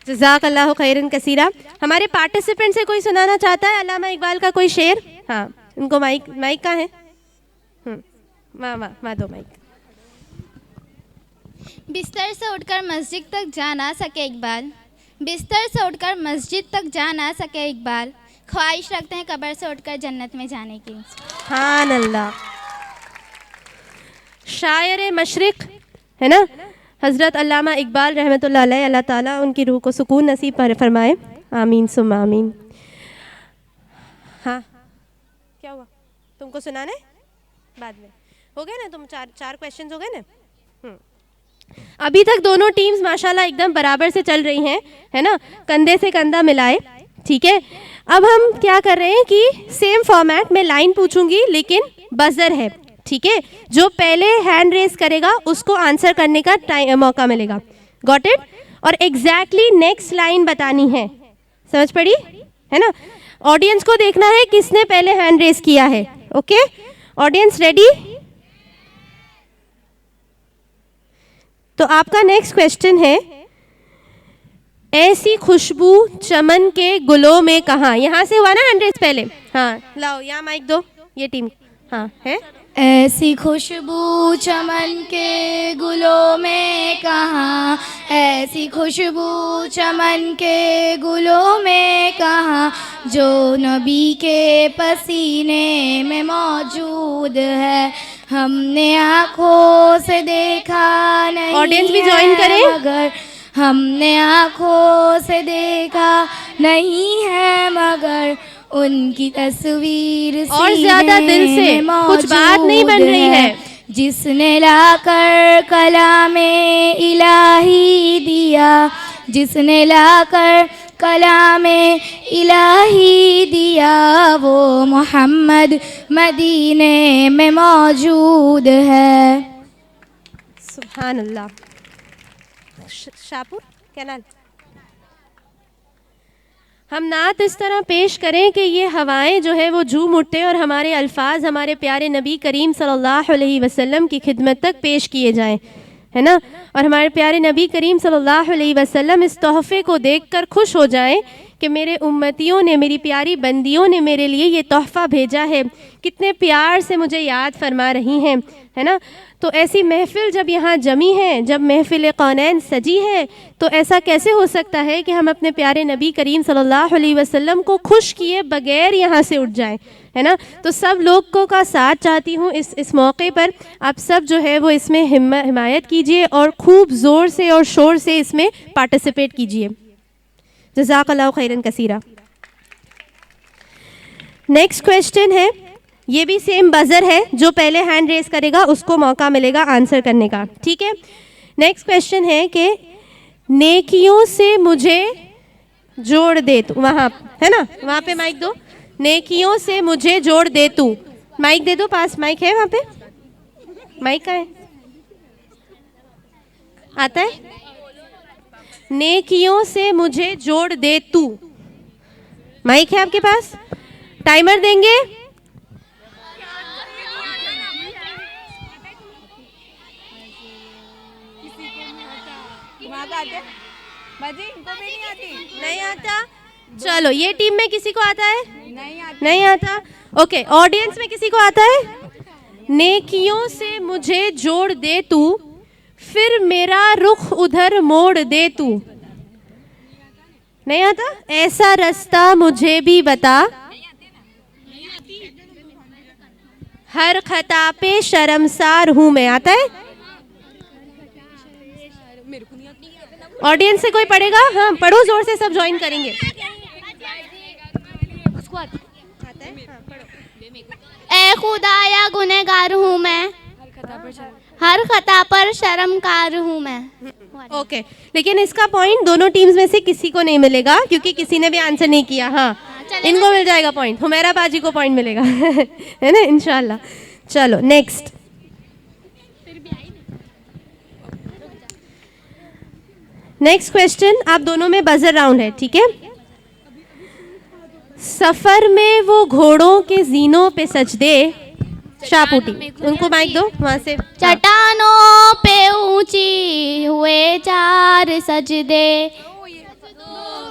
जज़ाकल्लाहु खैरन कसीरा। हमारे पार्टिसिपेंट से कोई सुनाना चाहता है अल्लामा इकबाल का कोई शेर? हाँ, उनको माइक कहाँ है? माँ दो माइक। बिस्तर से उठकर मस्जिद तक जा ना सके इकबाल, बिस्तर से उठकर मस्जिद तक जा ना सके इकबाल, ख्वाहिश रखते हैं कब्र से उठकर जन्नत में जाने की। सुभान अल्लाह। शायर मशरिक है ना हज़रत अल्लामा इकबाल रहमतुल्लाह अलैह, अल्लाह ताला उनकी रूह को सुकून नसीब फरमाए, आमीन सुम्मा आमीन। हाँ, क्या हुआ? तुमको सुनाने बाद में हो गए ना? तुम चार क्वेश्चंस हो गए ना? अभी तक दोनों टीम्स माशाल्लाह एकदम बराबर से चल रही हैं, है ना, कंधे से कंधा मिलाए। ठीक है, अब हम क्या कर रहे हैं कि सेम फॉर्मेट में लाइन पूछूंगी लेकिन बजर है। ठीक है, जो पहले हैंड रेस करेगा उसको आंसर करने का मौका मिलेगा। Got it? और एग्जैक्टली नेक्स्ट लाइन बतानी है। समझ पड़ी है ना? ऑडियंस को देखना है किसने पहले हैंड रेस किया है। Okay, audience ready? तो आपका नेक्स्ट क्वेश्चन है, ऐसी खुशबू चमन के गुलों में कहाँ? यहाँ से हुआ ना हैंड रेस पहले? हाँ, लाओ यहाँ माइक दो, ये टीम। हाँ है। ऐसी खुशबू चमन के गुलों में कहाँ, ऐसी खुशबू चमन के गुलों में कहाँ, जो नबी के पसीने में मौजूद है, हमने आँखों से देखा नहीं। ऑडियंस भी ज्वाइन करें। मगर हमने आँखों से देखा नहीं है, मगर उनकी तस्वीर और ज्यादा दिल से, कुछ बात नहीं बन रही है। जिसने लाकर कलामे इलाही दिया, जिसने लाकर कलामे इलाही दिया, वो मोहम्मद मदीने में मौजूद है। सुभान अल्लाह। शाहपुर कैनाल। हम नात इस तरह पेश करें कि ये हवाएं जो है वो झूम उठते और हमारे अल्फाज हमारे प्यारे नबी करीम सल्लल्लाहु अलैहि वसल्लम की खिदमत तक पेश किए जाएं, है ना, और हमारे प्यारे नबी करीम सल्लल्लाहु अलैहि वसल्लम इस तोहफ़े को देखकर खुश हो जाएं कि मेरे उम्मतियों ने, मेरी प्यारी बंदियों ने मेरे लिए ये तोहफ़ा भेजा है, कितने प्यार से मुझे याद फरमा रही हैं, है ना। तो ऐसी महफ़िल जब यहाँ जमी है, जब महफ़िल कौनैन सजी है, तो ऐसा कैसे हो सकता है कि हम अपने प्यारे नबी करीम सल्लल्लाहु अलैहि वसल्लम को खुश किए बगैर यहाँ से उठ जाएं, है ना। तो सब लोगों का साथ चाहती हूँ इस मौके पर। आप सब जो है वो इसमें हिमायत कीजिए और खूब ज़ोर से और शोर से इसमें पार्टिसिपेट कीजिए। जज़ाकल्लाहु खैरन कसीरा। नेक्स्ट क्वेश्चन है, ये भी सेम बजर है, जो पहले हैंड रेस करेगा उसको मौका मिलेगा आंसर करने का। ठीक है, नेक्स्ट क्वेश्चन है कि नेकियों से मुझे जोड़ दे तू। वहाँ है ना, वहाँ पे माइक दो। नेकियों से मुझे जोड़ दे तू, माइक दे दो, पास माइक है वहाँ पे। माइक कहाँ है? आता है? नेकियों से मुझे जोड़ दे तू, माइक है आपके पास? टाइमर देंगे। नहीं आता? चलो, ये टीम में किसी को आता है? नहीं आता। ओके, ऑडियंस में किसी को आता है? नेकियों से मुझे जोड़ दे तू, फिर मेरा रुख उधर मोड़ दे तू। नहीं आता? ऐसा रास्ता मुझे भी बता, हर खता पे शर्मसार हूं मैं। आता है? ऑडियंस से कोई पढ़ेगा? हाँ पढ़ो जोर से, सब ज्वाइन करेंगे। ए खुदाया गुनहगार हूँ मैं, हर खता पर शर्मकार हूँ मैं। ओके, लेकिन इसका पॉइंट दोनों टीम्स में से किसी को नहीं मिलेगा क्योंकि किसी ने भी आंसर नहीं किया। हाँ, इनको मिल जाएगा पॉइंट, हुमैरा बाजी को पॉइंट मिलेगा है ना, इंशाल्लाह। चलो नेक्स्ट। नेक्स्ट क्वेश्चन, आप दोनों में बजर राउंड है, ठीक है। सफ़र में वो घोड़ों के जीनों पे सजदे, शाहपुटी उनको माइक दो वहाँ से। चट्टानों पे ऊंची हुए चार सजदे,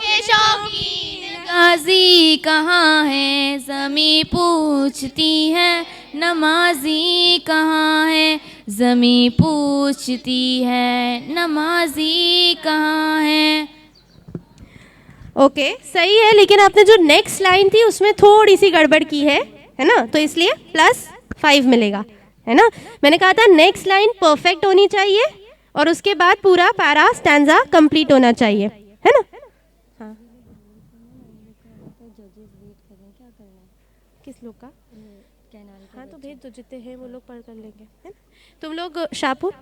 के शौकीन गाजी कहाँ है ज़मी पूछती है, नमाजी कहाँ है ज़मी पूछती है, नमाजी कहाँ है। ओके सही है, लेकिन आपने जो नेक्स्ट लाइन थी उसमें थोड़ी सी गड़बड़ की है ना, तो इसलिए +5 मिलेगा, है ना। मैंने कहा था नेक्स्ट लाइन परफेक्ट होनी चाहिए और उसके बाद पूरा पैरा स्टैंजा कंप्लीट होना चाहिए, है ना। हाँ किस लोग का? हाँ तो भेज दो, जितने हैं वो लोग पढ़ कर लेंगे, है ना। तुम लोग शाहपुर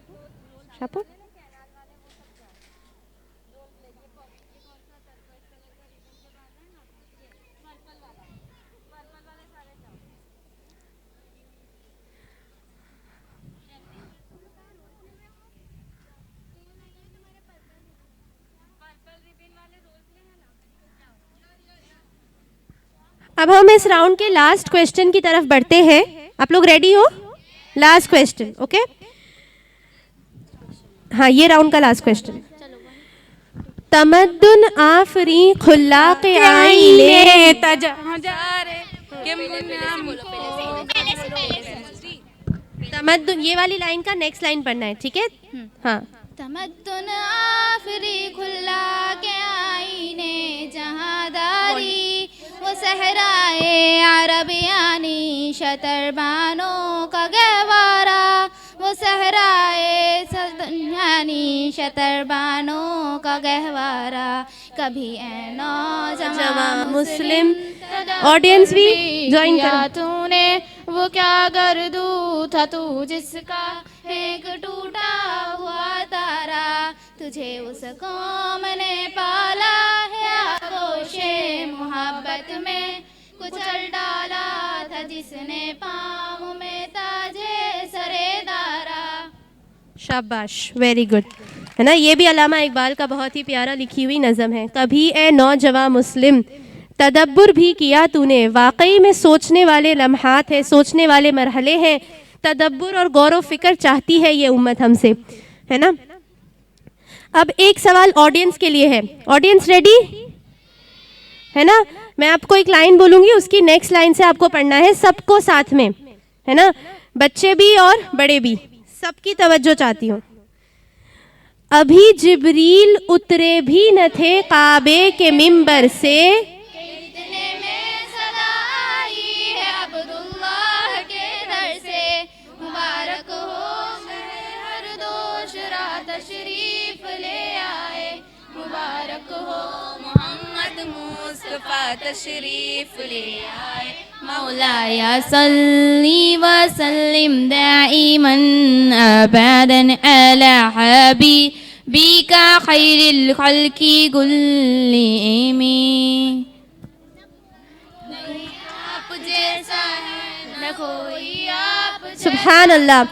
अब हम इस राउंड के लास्ट क्वेश्चन की तरफ बढ़ते हैं। आप लोग रेडी हो? Last question, okay. हाँ ये राउंड का लास्ट क्वेश्चन। तमद्दुन आफरी खुल्लाक़ आईने तमद्दुन, ये वाली लाइन का नेक्स्ट लाइन पढ़ना है, ठीक है। हाँ तमद्दुन आफरी खुल्ला के आईने जहादारी, वो सहराए अरबियानी शतरबानों का गहवारा, वो सहराए सदनियानी शतरबानों का गहवारा, कभी ऐ नौजवान मुस्लिम ऑडियंस भी ज्वाइन करो। तूने वो क्या गर्दू था तू जिसका एक टूटा हुआ तारा, तुझे उस कौम ने पाला है आगोशे मोहब्बत में, कुचल डाला था जिसने पाँव में ताजे सरेदारा। शाबाश, वेरी गुड, है ना। ये भी अल्लामा इकबाल का बहुत ही प्यारा लिखी हुई नज़म है। कभी ए नौजवान मुस्लिम तदब्बुर भी किया तूने, वाकई में सोचने वाले लम्हात है, सोचने वाले मरहले हैं। तदब्बुर और गौर व फिक्र चाहती है ये उम्मत हमसे, है ना। अब एक सवाल ऑडियंस के लिए है। ऑडियंस रेडी है ना? मैं आपको एक लाइन बोलूँगी, उसकी नेक्स्ट लाइन से आपको पढ़ना है सबको साथ में, है ना। बच्चे भी और बड़े भी, सबकी तवज्जो चाहती हूँ। अभी जिब्रील उतरे भी न थे काबे के मिंबर से, तशरीफ ले आए, मुबारक हो मोहम्मद मुस्तफा तशरीफ ले आए। मौलाया सल्ली व सल्लिम दाइमन अबदन अला हबीबिका खैरिल खल्की गुल्लिमी। आप जैसा है न कोई आप। सुभान अल्लाह।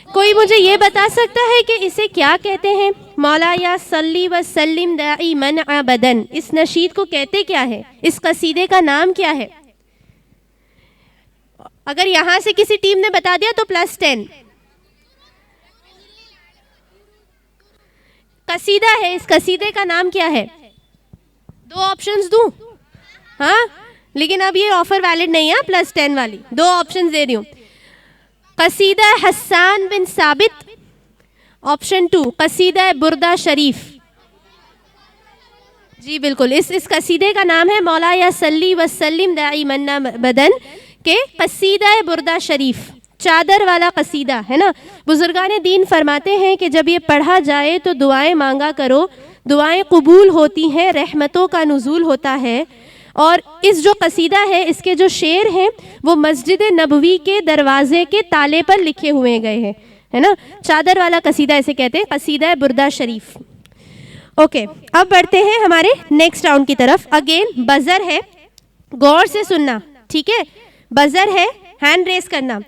कोई मुझे ये बता सकता है कि इसे क्या कहते हैं? मौला या सल्ली व सल्लिम दाइमन अबदन, इस नशीद को कहते क्या है? इस कसीदे का नाम क्या है? अगर यहाँ से किसी टीम ने बता दिया तो +10। कसीदा है, इस कसीदे का नाम क्या है? 2 ऑप्शंस दूं? हाँ, लेकिन अब ये ऑफर वैलिड नहीं है, +10 वाली 2 ऑप्शंस दे रही हूँ। कसीदा हसन बिन साबित, ऑप्शन 2 कसीदा बुर्दा शरीफ। जी बिल्कुल, इस कसीदे का नाम है मौला या सल्ली व सल्लिम दाइमन बदन के कसीदा बुर्दा शरीफ, चादर वाला कसीदा, है ना। बुजुर्गान दीन फरमाते हैं कि जब ये पढ़ा जाए तो दुआएं मांगा करो, दुआएं कबूल होती हैं, रहमतों का नुज़ूल होता है। और इस जो कसीदा है, इसके जो शेर हैं वो मस्जिद नबवी के दरवाजे के ताले पर लिखे हुए गए हैं, है ना। चादर वाला कसीदा इसे कहते हैं, कसीदा बुर्दा शरीफ। ओके, अब बढ़ते हैं हमारे नेक्स्ट राउंड की तरफ। अगेन बजर है, गौर से सुनना, ठीक है। बजर है, हैंड रेस करना।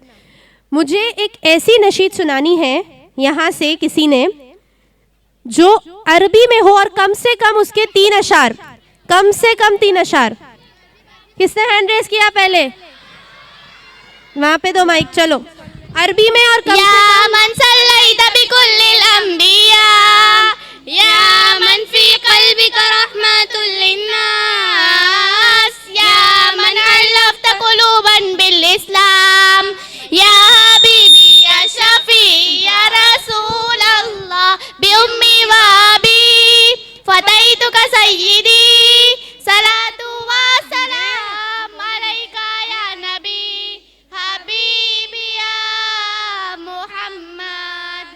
मुझे एक ऐसी नशीद सुनानी है यहाँ से किसी ने जो अरबी में हो और कम से कम उसके 3 अशार, कम से कम 3 अशार। किसने हैंड रेस किया पहले? वहाँ पे दो माइक, चलो अरबी में और कम या मन सल्लैत बिकुल्लिल अंबिया या मन फी क़ल्बिका रहमतुल लिन्नास या मन अल्लफ़्त क़ुलूबन बिल इस्लाम या हबीबी या शफी या रसूल अल्लाह बि उम्मी व अबी फ़तैतुका सय्यिदी सलातु व सलाम अलैका या नबी हबीबी या मुहम्मद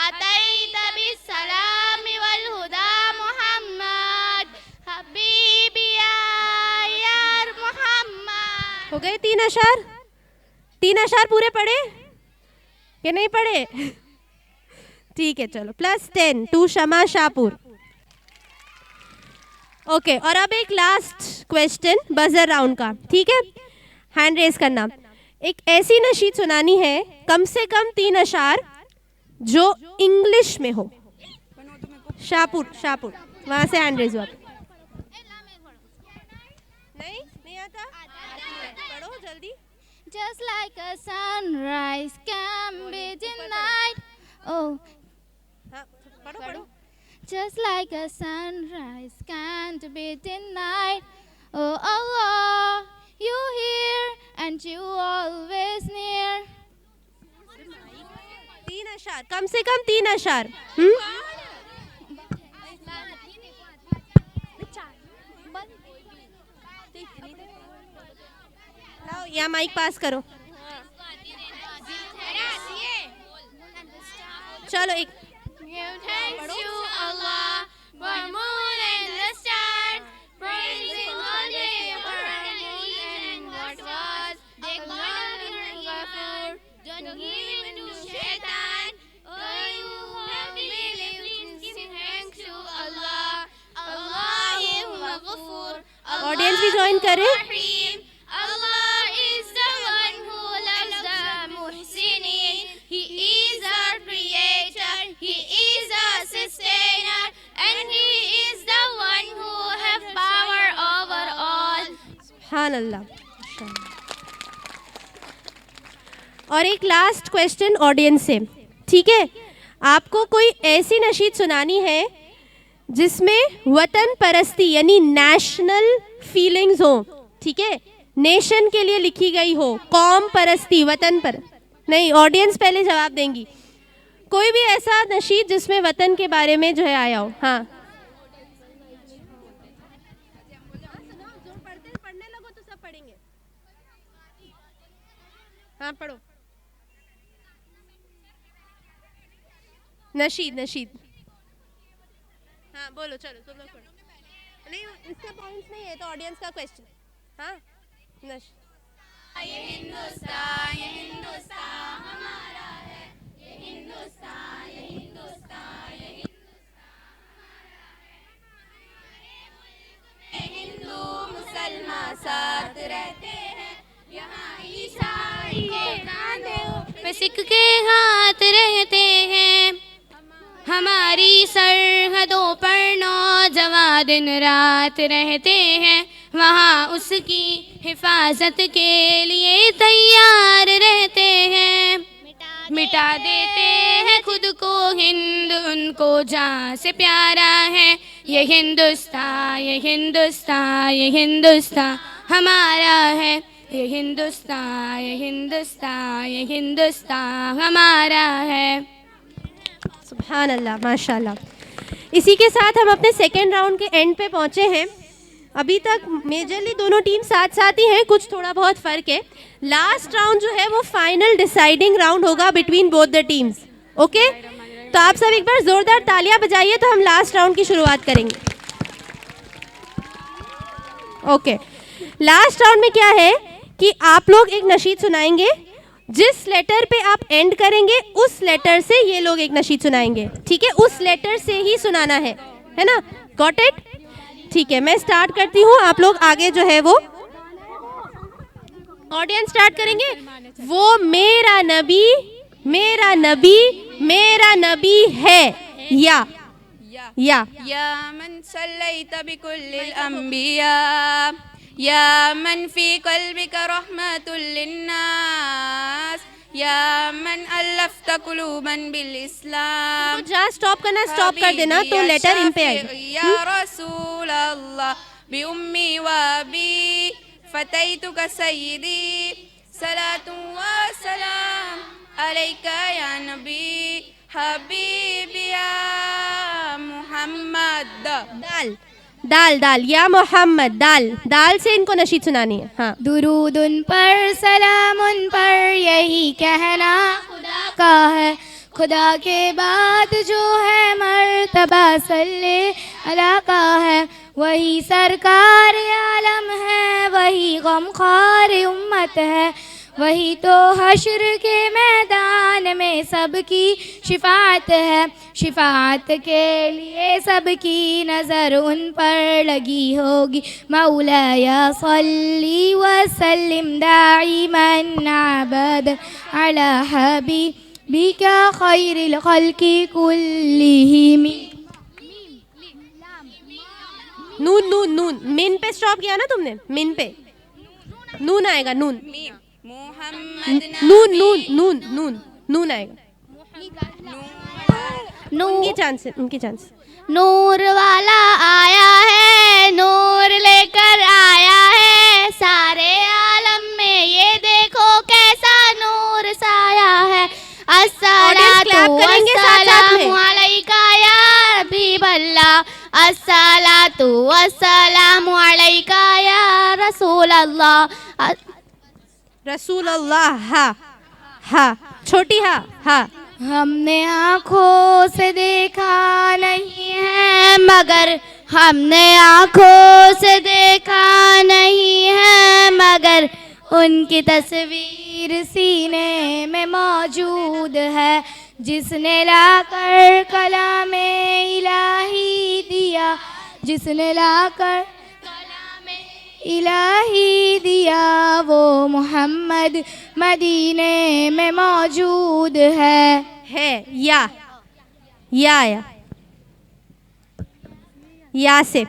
अतैत बिस्सलाम वल हुदा मुहम्मद हबीबी या मुहम्मद। हो गए 3 अशार? 3 अशार पूरे पढ़े कि नहीं पढ़े? ठीक है, चलो +10 टू शमा शाहपुर। ओके, और अब एक लास्ट क्वेश्चन बजर राउंड का, ठीक है? हैंड रेस करना। एक ऐसी नशीद सुनानी है कम से कम 3 अशार जो इंग्लिश में हो। शाहपुर वहां से हैंड रेस हुआ। नहीं आता? पढ़ो जल्दी। Just like a sunrise can be denied. Oh, पढ़ो। just like a sunrise can't be denied. Oh Allah, you hear and you always near. 3 अशार, कम से कम 3 अशार। लाओ, या माइक पास करो। चलो एक Give thanks to Allah for moon and the stars, praising all day for and what was. They call him Ghafur, don't give in to Shaitan. Oh, you who have believed, give thanks to Allah. Allah is Ghafur. Audience भी join करे। Allah is the one who loves the muhsinin. He is our creator. He is our sustainer. And He is the one who have power over all. सुभान अल्लाह। और एक last question audience से, ठीक है? आपको कोई ऐसी नशीद सुनानी है जिसमें वतन परस्ती यानी नेशनल फीलिंग्स हो, ठीक है? नेशन के लिए लिखी गई हो, कौम परस्ती, वतन पर नहीं। ऑडियंस पहले जवाब देंगी। कोई भी ऐसा नशीद जिसमें वतन के बारे में जो है आया हो। हाँ, पढ़ने लगो तो सब पढ़ेंगे। हाँ पढ़ो। नशीद। हाँ बोलो, चलो तुम लोग पढ़ो। नहीं, इसका पॉइंट्स नहीं है तो ऑडियंस का क्वेश्चन। हाँ, ये हिंदुस्तान हमारा है। ये हिंदुस्तान हिंदू मुसलमान साथ रहते हैं। यहाँ ईसाई के कांधे पे सिख के हाथ रहते हैं। हमारी सरहदों पर नौजवान दिन रात रहते हैं। वहाँ उसकी हिफाजत के लिए तैयार रहते हैं। मिटा देते हैं खुद को हिंद, उनको जान से प्यारा है। ये हिंदुस्तान हमारा है। ये हिंदुस्तान हमारा है। सुभान अल्लाह, माशाल्लाह। इसी के साथ हम अपने सेकेंड राउंड के एंड पे पहुँचे हैं। अभी तक मेजरली दोनों टीम साथ साथ ही हैं, कुछ थोड़ा बहुत फ़र्क है। लास्ट राउंड जो है वो फाइनल डिसाइडिंग राउंड होगा between both the teams. Okay, तो आप सब एक बार ज़ोरदार तालियां बजाइए तो हम लास्ट राउंड की शुरुआत करेंगे। ओके, लास्ट राउंड में क्या है कि आप लोग एक नशीद सुनाएंगे। जिस लेटर पे आप एंड करेंगे उस लेटर से ये लोग एक नशीद सुनाएंगे, ठीक है? उस लेटर से ही सुनाना है ना? Got it? ठीक है, मैं स्टार्ट करती हूँ, आप लोग आगे जो है वो ऑडियंस स्टार्ट करेंगे। वो मेरा नबी है या या मन सल्लैत बिकुल्लिल अंबिया या मन फी क़ल्बिका रहमतुल लिन्नास या मन अल्लफ़्त क़ुलूबन बिल इस्लाम। तो जहाँ स्टॉप करना स्टॉप कर देना, तो लेटर इन पे आएगा। या रसूल अल्लाह बि उम्मी व अबी फ़तैतुका सय्यदी सलातु व सलाम अलैका या नबी हबीबी या मुहम्मद। दाल दाल दाल, या मोहम्मद, दाल दाल से इनको नशीद सुनानी है। हाँ, दुरूद उन पर सलाम उन पर यही कहना खुदा का है, खुदा के बाद जो है मर्तबा सल्ले अला का है, वही सरकार आलम है, वही गमखार उम्मत है, वही तो हश्र के मैदान में सबकी शिफात है, शिफात के लिए सबकी नज़र उन पर लगी होगी। मौलाया सल्ली वसल्लिम दाइमन अबद अला हबीबिका खैरिल खल्क़ि कुल्लिहिम। नून नून नून, मिन पे स्टॉप किया ना तुमने, मिन पे नून आएगा, नून मोहम्मद नून नून नून नून नून आएगा। उनकी चांस है, उनकी चांस। नूर वाला आया है, नूर लेकर आया है, सारे आलम में ये देखो कैसा नूर साया है। अस्सलातु वस्सलामु अलैका या हबीबल्लाह, अस्सलातु वस्सलामु अलैका या रसूल अल्लाह। रसूल अल्लाह, हा हा, छोटी हा हा। हमने आँखों से देखा नहीं है मगर, हमने आँखों से देखा नहीं है मगर, उनकी तस्वीर सीने में मौजूद है, जिसने लाकर कलामे इलाही दिया, जिसने लाकर कलामे इलाही दिया, वो मोहम्मद मदीने में मौजूद है। या या से,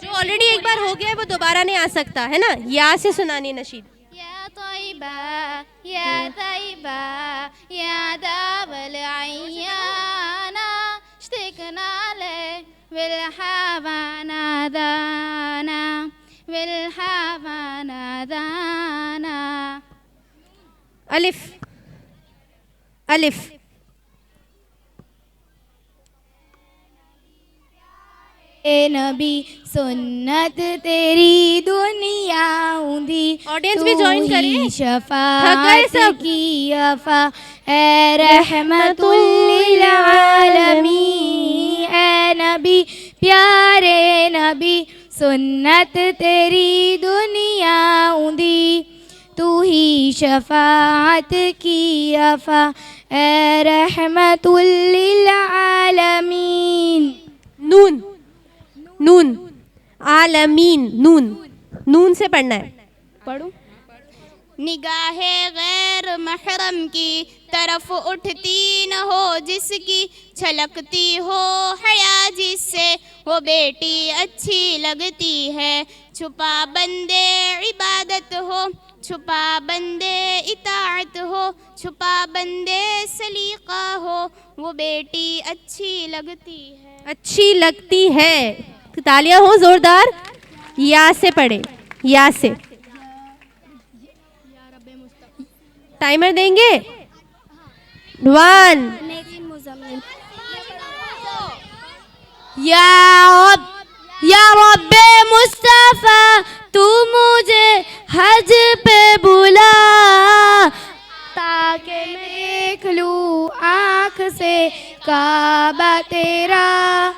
जो ऑलरेडी एक बार हो गया है वो दोबारा नहीं आ सकता है ना। या से सुनानी नशीद। या तैयबा या तैयबा या दावल अय्याना इश्तिकना ले विलहावाना दाना विलहावाना दाना। अलिफ अलिफ, ए नबी सुन्नत तेरी दुनिया ऊंधी, ऑडियंस भी ज्वाइन करें। शफाअत की अफा ए रहमतुल लिल आलमीन। ए नबी प्यारे नबी सुन्नत तेरी दुनिया ऊंधी, तू ही शफाअत की अफा ए रहमतुल लिल आलमीन। नून नून, आलमीन, नून नून से पढ़ना है। पढ़ूं। निगाहे गैर महरम की तरफ उठती न हो जिसकी, छलकती हो हया जिससे वो बेटी अच्छी लगती है। छुपा बंदे इबादत हो, छुपा बंदे इताअत हो, छुपा बंदे सलीका हो, वो बेटी अच्छी लगती है। अच्छी लगती है, तालियां हो जोरदार। या से पढ़े, या से। टाइमर देंगे। 1। या रब्बे मुस्तफ़ा तू मुझे हज पे बुला, ताकि देख लूँ आँख से काबा तेरा।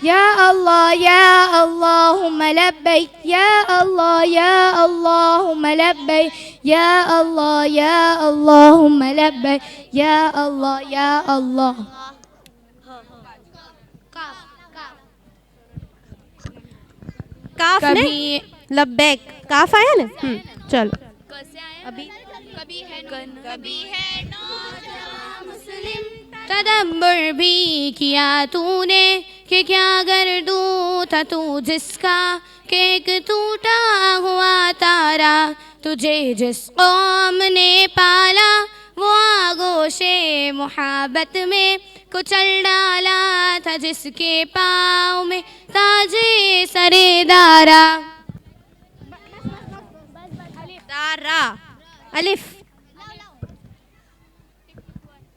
या अल्लाहुम्मा लब्बैक, या अल्लाहुम्मा लब्बैक, या अल्लाहुम्मा लब्बैक, या अल्लाह। काफ ने लब्बैक, काफ आया ना। चलो अभी कभी है नौजवान मुस्लिम तदब्बुर भी किया तूने, कि क्या गर्दू था तू जिसका कि एक टूटा हुआ तारा, तुझे जिस कौम ने पाला वो आगोशे मुहब्बत में कुचल डाला था, जिसके पाँव में ताजे सरे दारा। दारा अलिफ।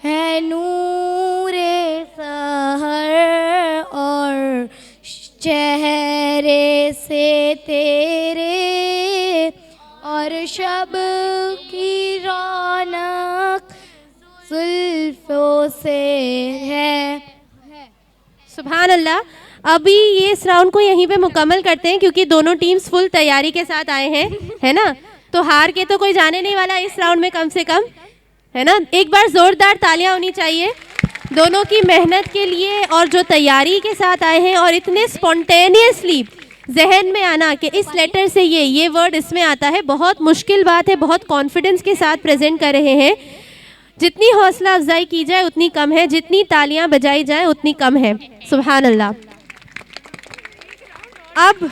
है नूर सहर और चेहरे से तेरे और शब की रौनक जुल्फों से है। सुभान अल्लाह। अभी ये इस राउंड को यहीं पे मुकम्मल करते हैं क्योंकि दोनों टीम्स फुल तैयारी के साथ आए हैं, है ना। तो हार के तो कोई जाने नहीं वाला इस राउंड में कम से कम, है ना। एक बार ज़ोरदार तालियां होनी चाहिए दोनों की मेहनत के लिए और जो तैयारी के साथ आए हैं और इतने स्पॉन्टेनियसली जहन में आना कि इस लेटर से ये वर्ड इसमें आता है, बहुत मुश्किल बात है। बहुत कॉन्फिडेंस के साथ प्रेजेंट कर रहे हैं। जितनी हौसला अफजाई की जाए उतनी कम है, जितनी तालियां बजाई जाए उतनी कम है। सुभान अल्लाह। अब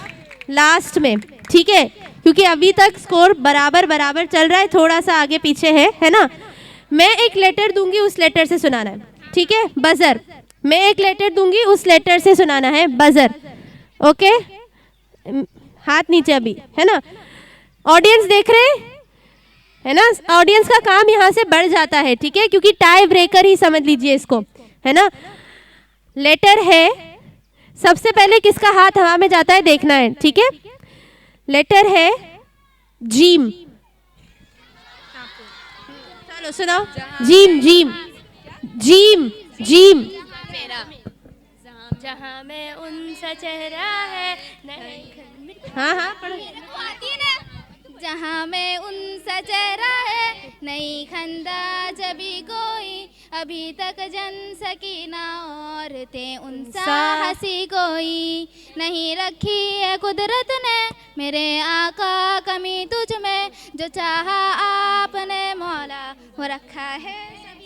लास्ट में, ठीक है, क्योंकि अभी तक स्कोर बराबर बराबर चल रहा है, थोड़ा सा आगे पीछे है ना। मैं एक लेटर दूंगी, उस लेटर से सुनाना है, ठीक है। बजर, मैं एक लेटर दूंगी, उस लेटर से सुनाना है बजर। ओके, हाथ नीचे अभी, है ना। ऑडियंस देख रहे है ना। ऑडियंस का काम यहाँ से बढ़ जाता है, ठीक है, क्योंकि टाई ब्रेकर ही समझ लीजिए इसको, है ना। लेटर है, सबसे पहले किसका हाथ हवा में जाता है देखना है, ठीक है। लेटर है जीम। चलो सुनाओ। Gym gym gym gym. जहाँ में उनसा चेहरा है, हाँ हाँ पढ़ो। जहाँ में उनसा चेहरा है नहीं खंदा जबी कोई, अभी तक जन सकीना औरतें उनसा हंसी कोई, नहीं रखी है कुदरत ने मेरे आका कमी तुझ में, जो चाहा आपने मौला वो रखा है।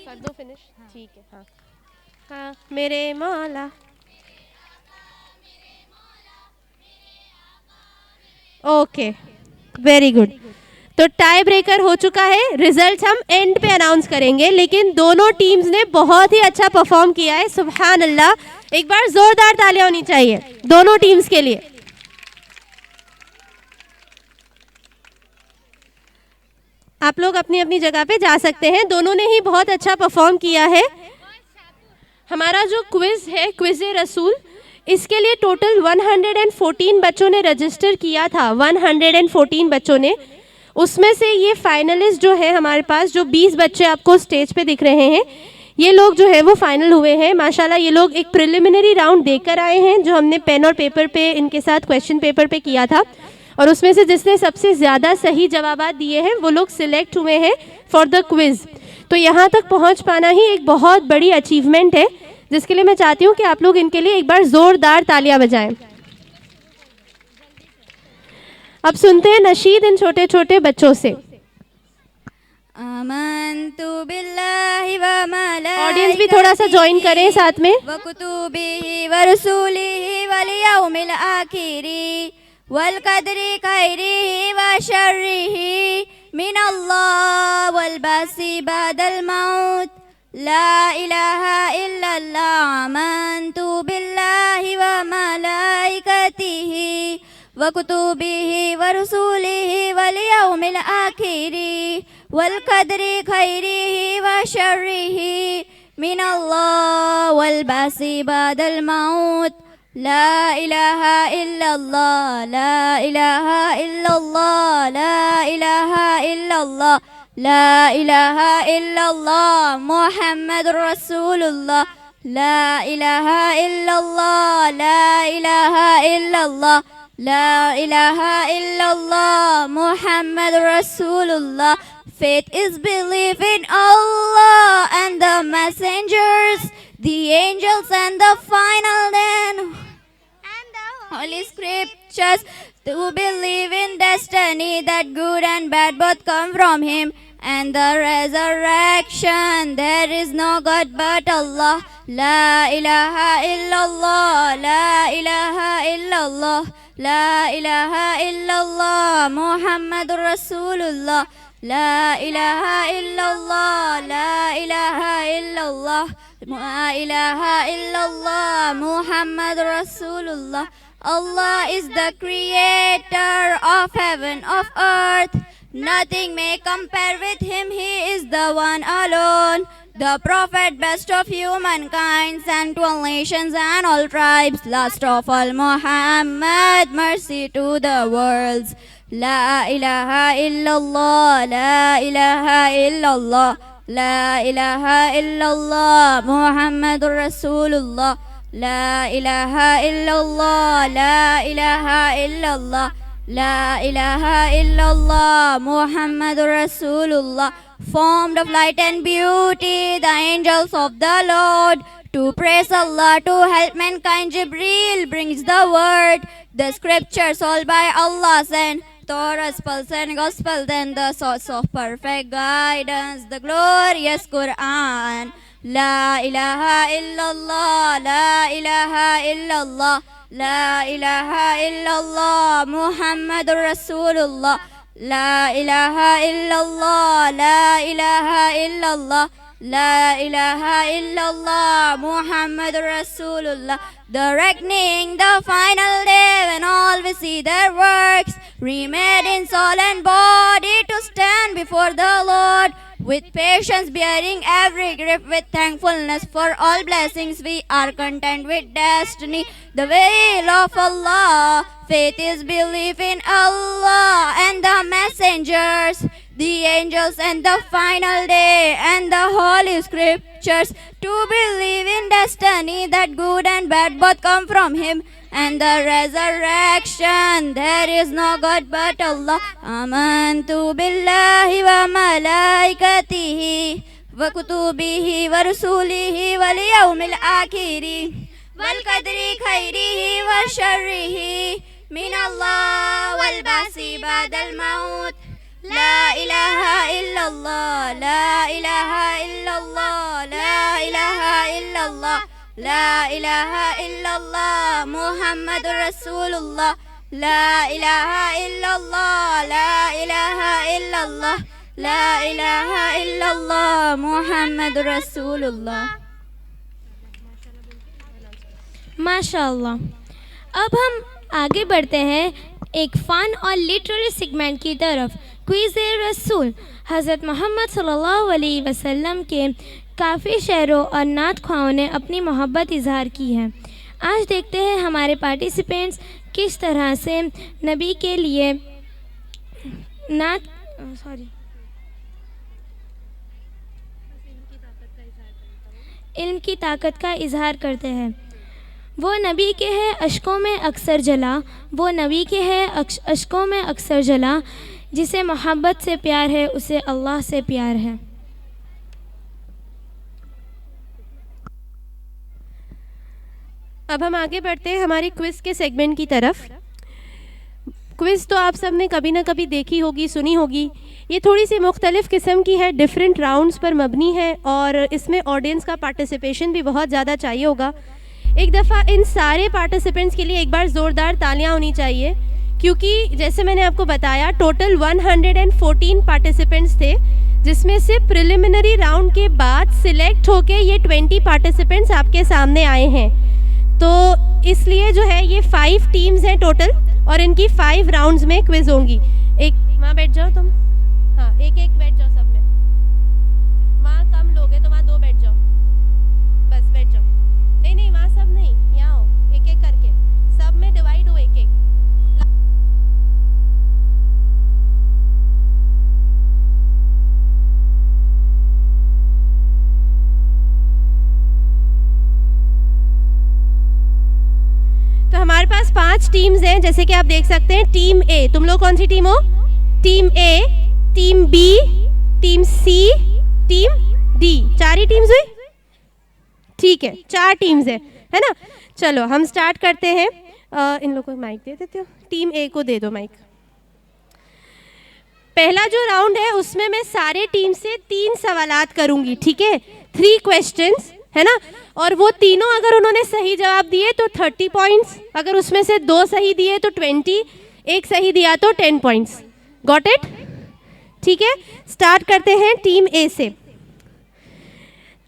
कर दो फिनिश, ठीक है। हाँ हाँ, मेरे मौला। Okay, very good. तो टाई ब्रेकर हो चुका है, रिजल्ट हम एंड पे अनाउंस करेंगे, लेकिन दोनों टीम्स ने बहुत ही अच्छा परफॉर्म किया है। सुभान अल्लाह। एक बार जोरदार तालियां होनी चाहिए दोनों टीम्स के लिए। आप लोग अपनी अपनी जगह पे जा सकते हैं। दोनों ने ही बहुत अच्छा परफॉर्म किया है। हमारा जो क्विज है, क्विज रसूल, इसके लिए टोटल 114 बच्चों ने रजिस्टर किया था। 114 बच्चों ने, उसमें से ये फाइनलिस्ट जो है हमारे पास, जो 20 बच्चे आपको स्टेज पे दिख रहे हैं, ये लोग जो है वो फाइनल हुए हैं। माशाल्लाह ये लोग एक प्रिलिमिनरी राउंड देकर आए हैं जो हमने पेन और पेपर पे इनके साथ क्वेश्चन पेपर पे किया था, और उसमें से जिसने सबसे ज़्यादा सही जवाबात दिए हैं वो लोग सिलेक्ट हुए हैं फॉर द क्विज़। तो यहाँ तक पहुँच पाना ही एक बहुत बड़ी अचीवमेंट है, जिसके लिए मैं चाहती हूँ कि आप लोग इनके लिए एक बार ज़ोरदार तालियां बजाएं। अब सुनते हैं नशीद इन छोटे छोटे बच्चों से। आमन्तु बिल्लाहि व मलाइकतिहि, ऑडियंस भी थोड़ा सा ज्वाइन करें साथ में। व कुतुबिहि व रुसुलिहि वल यौमिल आखिरि वल क़द्रि खैरिहि व शर्रिहि मिनल्लाह वल बासी बअदल मौत, ला इलाहा इल्लल्लाह। आमन्तु बिल्लाहि व मलाइकतिहि व कुतुबिहि व रुसुलिहि वल यौमिल आखिरि वल क़द्रि खैरिहि व शर्रिहि मिनल्लाह वल बासी बअदल मौत, ला इलाहा इल्लल्लाह, ला इलाहा इल्लल्लाह, ला इलाहा इल्लल्लाह, ला इलाहा इल्लल्लाह मुहम्मदुर रसूलुल्लाह, ला इलाहा इल्लल्लाह, ला इलाहा इल्लल्लाह, ला इलाहा इल्लल्लाह मुहम्मदुर रसूलुल्लाह। Faith is belief in Allah and the messengers, the angels and the final then, and the holy scriptures, to believe in destiny, that good and bad both come from him, and the resurrection, there is no God but Allah. La ilaha illallah, la ilaha illallah, la ilaha illallah, Muhammadur Rasulullah. La ilaha illallah, la ilaha illallah, la ilaha illallah, Muhammadur Rasulullah. Allah is the creator of heaven, of earth. Nothing may compare with him, he is the one alone. The Prophet, best of humankind, sent to all nations and all tribes. Last of all, Muhammad, mercy to the worlds. La ilaha illallah, la ilaha illallah, la ilaha illallah, Muhammadur Rasulullah. La ilaha illallah, la ilaha illallah, la ilaha illallah, Muhammadur Rasulullah. Formed of light and beauty, the angels of the Lord, to praise Allah, to help mankind, Jibreel brings the word. The scriptures all by Allah sent, Torah, Pulse and Gospel, then the source of perfect guidance, the glorious Quran. La ilaha illallah, la ilaha illallah, la ilaha illallah, Muhammadur Rasulullah. La ilaha illallah, la ilaha illallah, la ilaha illallah, Muhammadur Rasulullah. The reckoning, the final day, when all will see their works, remade in soul and body, to stand before the Lord, with patience bearing every grief, with thankfulness for all blessings. We are content with destiny, the will of Allah. Faith is belief in Allah and the messengers, the angels and the final day, and the holy scriptures, to believe in destiny, that good and bad both come from him, and the resurrection, there is no God but Allah. Amantu billahi wa malaikatihi wa kutubihi wa rusulihi wal yawmil akhiri wal qadri khairihi wa sharrihi min Allah wal ba'si ba'dal maut. La ilaha illallah, la ilaha illallah, la ilaha illallah, la ilaha illallah, Muhammadur Rasulullah. La ilaha illallah, la ilaha illallah, la ilaha illallah, Muhammadur Rasulullah. माशाअल्लाह। अब हम आगे बढ़ते हैं एक फ़न और literary segment की तरफ। क्विज़-ए-रसूल। हज़रत मोहम्मद सल्लल्लाहु अलैहि वसल्लम के काफ़ी शायरों और नात ख्वाहों ने अपनी मोहब्बत इजहार की है। आज देखते हैं हमारे पार्टिसिपेंट्स किस तरह से नबी के लिए इल्म की ताकत का इजहार करते हैं। वो नबी के है अश्कों में अक्सर जला, वो नबी के है अश्कों में अक्सर जला, जिसे मोहब्बत से प्यार है उसे अल्लाह से प्यार है। अब हम आगे बढ़ते हैं हमारे क्विज़ के सेगमेंट की तरफ। क्विज़ तो आप सब ने कभी ना कभी देखी होगी, सुनी होगी। ये थोड़ी सी मुख्तलिफ़ किस्म की है, डिफरेंट राउंड्स पर मबनी है और इसमें ऑडियंस का पार्टिसिपेशन भी बहुत ज़्यादा चाहिए होगा। एक दफ़ा इन सारे पार्टिसिपेंट्स के लिए एक बार ज़ोरदार तालियां होनी चाहिए, क्योंकि जैसे मैंने आपको बताया टोटल 114 पार्टिसिपेंट्स थे, जिसमें से प्रिलिमिनरी राउंड के बाद सिलेक्ट होके ये 20 पार्टिसिपेंट्स आपके सामने आए हैं। तो इसलिए जो है ये 5 टीम्स हैं टोटल और इनकी 5 राउंड्स में क्विज़ होंगी। एक वहाँ बैठ जाओ तुम, हाँ एक एक बैठ जाओ सब में। वहाँ कम लोग हैं तो वहाँ 2 बैठ जाओ, बस बैठ जाओ। नहीं वहाँ सब नहीं, यहाँ हो, एक एक करके सब में डिवाइड हो एक एक। तो हमारे पास 5 टीम्स हैं, जैसे कि आप देख सकते हैं। टीम ए, तुम लोग कौन सी टीम हो? Team A, team B, team C, team D. 4 he teams हुई, ठीक। ठीक है, 4 टीम्स है ना। चलो हम स्टार्ट करते हैं। इन लोगों को माइक दे देते हो, टीम ए को दे दो माइक। पहला जो राउंड है उसमें मैं सारे टीम से 3 सवालात करूंगी, ठीक है, 3 क्वेश्चंस, है ना। और वो तीनों अगर उन्होंने सही जवाब दिए तो 30 पॉइंट्स, अगर उसमें से 2 सही दिए तो 20, एक सही दिया तो 10 पॉइंट्स। Got it? ठीक है, स्टार्ट करते हैं टीम ए से।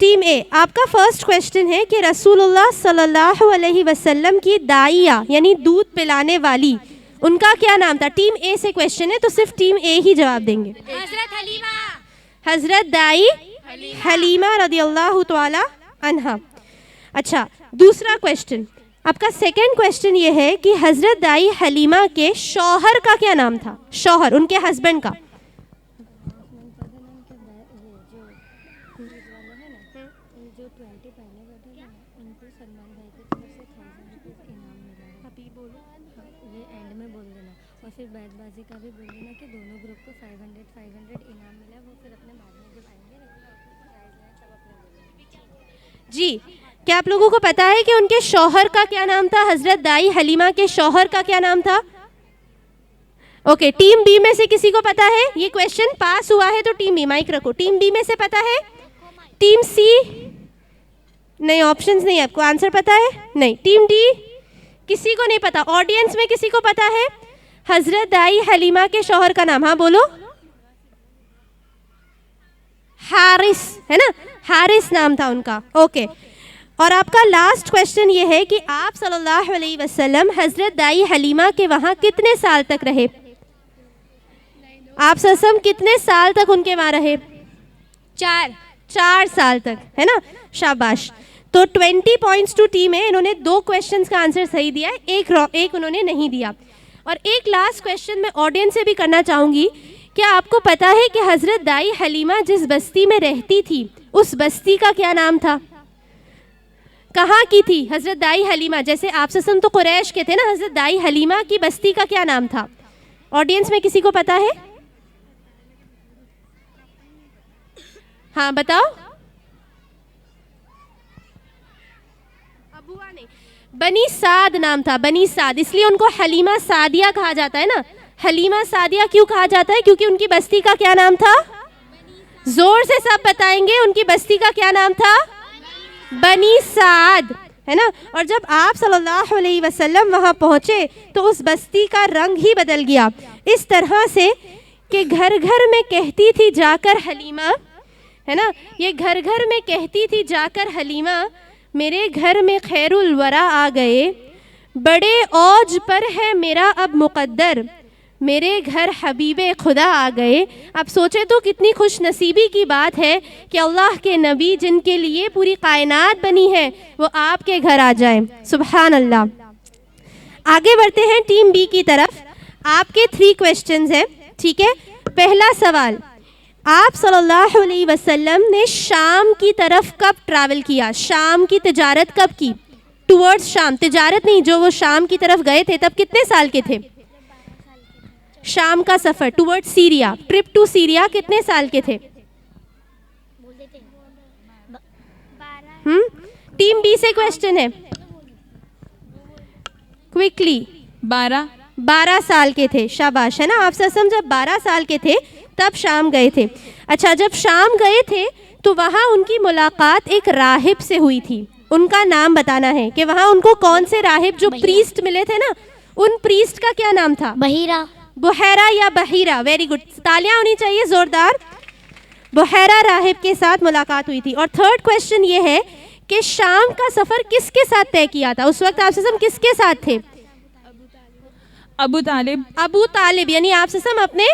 टीम ए, आपका फर्स्ट क्वेश्चन है कि रसूलुल्लाह सल्लल्लाहु अलैहि वसल्लम की दाइया यानी दूध पिलाने वाली, उनका क्या नाम था? टीम ए से क्वेश्चन है तो सिर्फ टीम ए ही जवाब देंगे। हजरत हलीमा। हजरत दाई हलीमा रदियल्लाहु तआला अन्हा। अच्छा, दूसरा क्वेश्चन, आपका सेकंड क्वेश्चन ये है कि हजरत दाई हलीमा के शौहर का क्या नाम था? शौहर, उनके हस्बैंड का। फिर बैतबाजी का भी बोल देना कि दोनों ग्रुप को 500 इनाम मिला, वो फिर अपने बाद में जब आएंगे तब अपने। जी, क्या आप लोगों को पता है कि उनके शौहर का क्या नाम था? हजरत दाई हलीमा के शौहर का क्या नाम था? ओके, टीम बी में से किसी को पता है? ये क्वेश्चन पास हुआ है तो टीम बी, माइक रखो, टीम बी में से पता है? टीम सी? नहीं, ऑप्शंस नहीं, आपको आंसर पता है? नहीं। Team D? किसी को नहीं पता? ऑडियंस में किसी को पता है हजरत दाई हलीमा के शौहर का नाम? हाँ बोलो। हारिस, है ना, हारिस नाम था उनका। ओके, और आपका लास्ट क्वेश्चन ये है कि आप सल्लल्लाहु अलैहि वसल्लम हजरत दाई हलीमा के वहां कितने साल तक रहे? आप ससम कितने साल तक उनके वहां रहे? 4 साल तक, है ना, शाबाश। तो 20 पॉइंट्स टू टीम है, इन्होंने 2 क्वेश्चंस का आंसर सही दिया है, एक उन्होंने नहीं दिया। और एक लास्ट क्वेश्चन मैं ऑडियंस से भी करना चाहूँगी, क्या आपको पता है कि हज़रत दाई हलीमा जिस बस्ती में रहती थी उस बस्ती का क्या नाम था? कहाँ की थी हज़रत दाई हलीमा? जैसे आप ससम तो कुरैश के थे ना, हज़रत दाई हलीमा की बस्ती का क्या नाम था? ऑडियंस में किसी को पता है? हाँ बताओ। अबुआ नहीं, बनी साद नाम था, बनी साद, इसलिए उनको हलीमा सादिया कहा जाता है ना। हलीमा सादिया क्यों कहा जाता है? क्योंकि उनकी बस्ती का क्या नाम था? जोर से सब बताएंगे, उनकी बस्ती का क्या नाम था? बनी साद, है ना। और जब आप सल्लल्लाहु अलैहि वसल्लम वहाँ पहुँचे तो उस बस्ती का रंग ही बदल गया, इस तरह से कि घर घर में कहती थी जाकर हलीमा, है ना, ये घर घर में कहती थी जाकर हलीमा, मेरे घर में खैरुल वरा आ गए, बड़े औज पर है मेरा अब मुक़द्दर, मेरे घर हबीबे खुदा आ गए। आप सोचे तो कितनी खुश नसीबी की बात है कि अल्लाह के नबी जिनके लिए पूरी कायनात बनी है वो आपके घर आ जाए। सुभान अल्लाह। आगे बढ़ते हैं टीम बी की तरफ। आपके 3 क्वेश्चंस हैं, ठीक है। पहला सवाल, आप सल्लल्लाहु अलैहि वसल्लम ने शाम की तरफ कब ट्रैवल किया? शाम की तिजारत कब की? टुवर्ड्स शाम, तिजारत नहीं, जो वो शाम की तरफ गए थे तब कितने साल के थे? शाम का सफ़र, towards Syria, trip to Syria, कितने साल के थे? टीम बी से क्वेश्चन है, क्विकली। 12 साल के थे, शाबाश, है ना। आप ससम जब 12 साल के थे तब शाम गए थे। अच्छा, जब शाम गए थे तो वहाँ उनकी मुलाकात एक राहिब से हुई थी। उनका नाम बताना है कि वहाँ उनको कौन से राहिब, जो प्रीस्ट मिले थे ना, उन प्रीस्ट का क्या नाम था? बहीरा, बुहैरा या बहीरा। वेरी गुड, तालियां होनी चाहिए जोरदार। बुहैरा राहिब के साथ मुलाकात हुई थी। और थर्ड क्वेश्चन ये है कि शाम का सफ़र किसके साथ तय किया था? उस वक्त आप ससम किसके साथ थे? अबू तालिब। अबू तालिब, यानी आप ससम अपने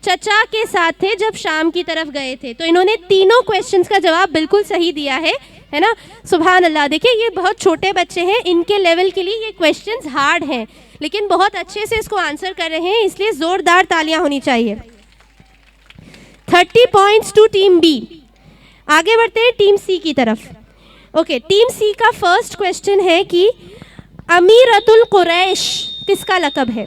चचा के साथ थे जब शाम की तरफ गए थे। तो इन्होंने तीनों क्वेश्चंस का जवाब बिल्कुल सही दिया है ना। सुभान अल्लाह। देखिए, ये बहुत छोटे बच्चे हैं, इनके लेवल के लिए ये क्वेश्चंस हार्ड हैं, लेकिन बहुत अच्छे से इसको आंसर कर रहे हैं, इसलिए ज़ोरदार तालियां होनी चाहिए। 30 पॉइंट्स टू टीम बी। आगे बढ़ते हैं टीम सी की तरफ। ओके, टीम सी का फर्स्ट क्वेश्चन है कि अमीरतुल कुरैश किसका लक़ब है?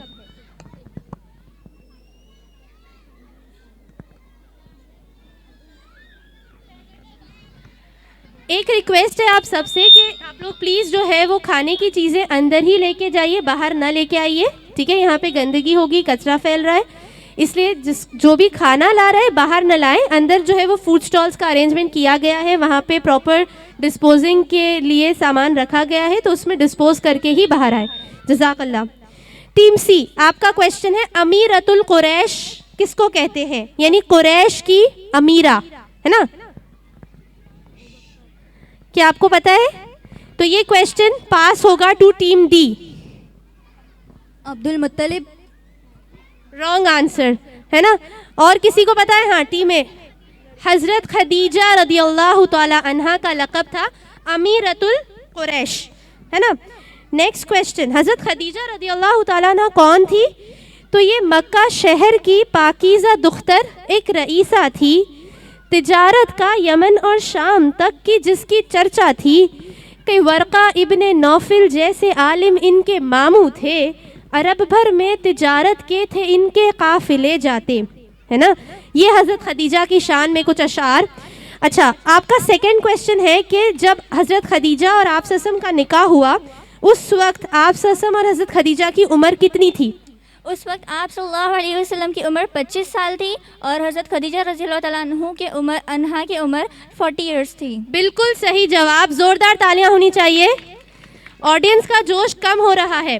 एक रिक्वेस्ट है आप सबसे कि आप लोग प्लीज़ जो है वो खाने की चीज़ें अंदर ही लेके जाइए, बाहर ना लेके आइए, ठीक है। यहाँ पे गंदगी होगी, कचरा फैल रहा है, इसलिए जो भी खाना ला रहा है बाहर न लाएं। अंदर जो है वो फूड स्टॉल्स का अरेंजमेंट किया गया है, वहाँ पे प्रॉपर डिस्पोजिंग के लिए सामान रखा गया है, तो उसमें डिस्पोज करके ही बाहर आए। जज़ाकल्लाह। टीम सी, आपका क्वेश्चन है अमीरतुल कुरैश किसको कहते हैं, यानी कुरैश की अमीरा, है ना? क्या आपको पता है? तो ये क्वेश्चन पास होगा to team D. Abdul Muttalib. Wrong answer, है ना? और किसी को पता है? हाँ, टीम ए, हजरत खदीजा रदियल्लाहु ताला अन्हा का लक़ब था अमीरतुल कुरैश, है ना? नेक्स्ट क्वेश्चन, हजरत खदीजा रदियल्लाहु ताला अन्हा कौन थी? तो ये मक्का शहर की पाकीज़ा दुख्तर एक रईसा थी, तिजारत का यमन और शाम तक की जिसकी चर्चा थी, कि वर्का इब्ने नौफिल जैसे आलिम इनके मामू थे, अरब भर में तिजारत के थे इनके काफिले जाते, है ना? ये हज़रत खदीजा की शान में कुछ अशार। अच्छा, आपका सेकंड क्वेश्चन है कि जब हज़रत खदीजा और आप ससम का निकाह हुआ, उस वक्त आप ससम और हज़रत खदीजा की उम्र कितनी थी? उस वक्त आप सल्लल्लाहु अलैहि वसल्लम की उम्र 25 साल थी और हज़रत खदीजा रज़ियल्लाहु तआला अन्हा की उम्र 40 इयर्स थी। बिल्कुल सही जवाब, ज़ोरदार तालियां होनी चाहिए। ऑडियंस का जोश कम हो रहा है।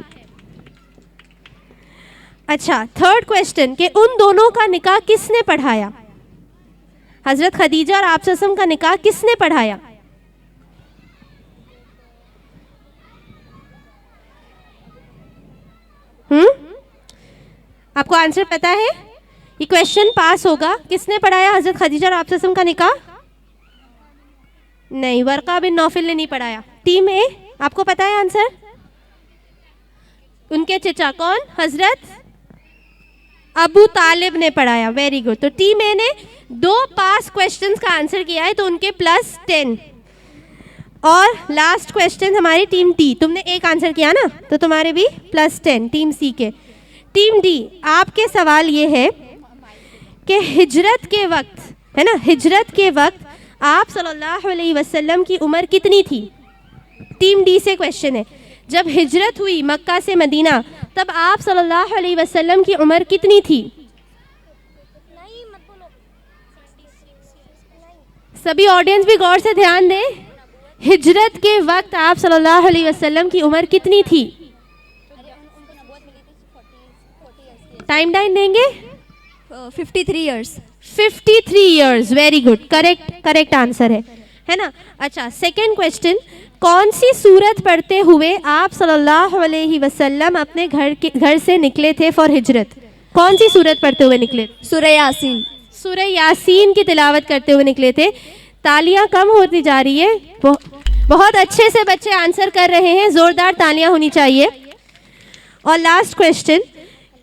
अच्छा, थर्ड क्वेश्चन कि उन दोनों का निकाह किसने पढ़ाया? हज़रत खदीजा और आप ससम का निकाह किसने पढ़ाया? आपको आंसर पता है? ये क्वेश्चन पास होगा। किसने पढ़ाया हज़रत खदीजा और आप ससम का निकाह? नहीं, वर्का बिन नौफिल ने नहीं पढ़ाया। टीम ए, आपको पता है आंसर? उनके चचा कौन? हज़रत अबू तालिब ने पढ़ाया। Very good. तो टीम ए ने 2 पास क्वेश्चंस का आंसर किया है, तो उनके +10। और लास्ट क्वेश्चन हमारी टीम टी, तुमने 1 आंसर किया ना, तो तुम्हारे भी +10 टीम सी के। टीम डी, आपके सवाल ये है कि हिजरत के वक्त, है ना, हिजरत के वक्त आप सल्लल्लाहु अलैहि वसल्लम की उम्र कितनी थी? टीम डी से क्वेश्चन है, जब हिजरत हुई मक्का से मदीना, तब आप सल्लल्लाहु अलैहि वसल्लम की उम्र कितनी थी? सभी ऑडियंस भी गौर से ध्यान दें, हिजरत के वक्त आप सल्लल्लाहु अलैहि वसल्लम की उम्र कितनी थी? टाइम डाइन देंगे? 53 years. 53 years, very good, correct answer है ना? अच्छा, सेकंड क्वेश्चन, कौन सी सूरत पढ़ते हुए आप सल्लल्लाहु अलैहि वसल्लम अपने घर से निकले थे फॉर हिजरत? कौन सी सूरत पढ़ते हुए निकले? सूरह यासीन। सूरह यासीन की तिलावत करते हुए निकले थे। तालियां कम होती जा रही है, बहुत अच्छे से बच्चे आंसर कर रहे हैं, ज़ोरदार तालियां होनी चाहिए। और लास्ट क्वेश्चन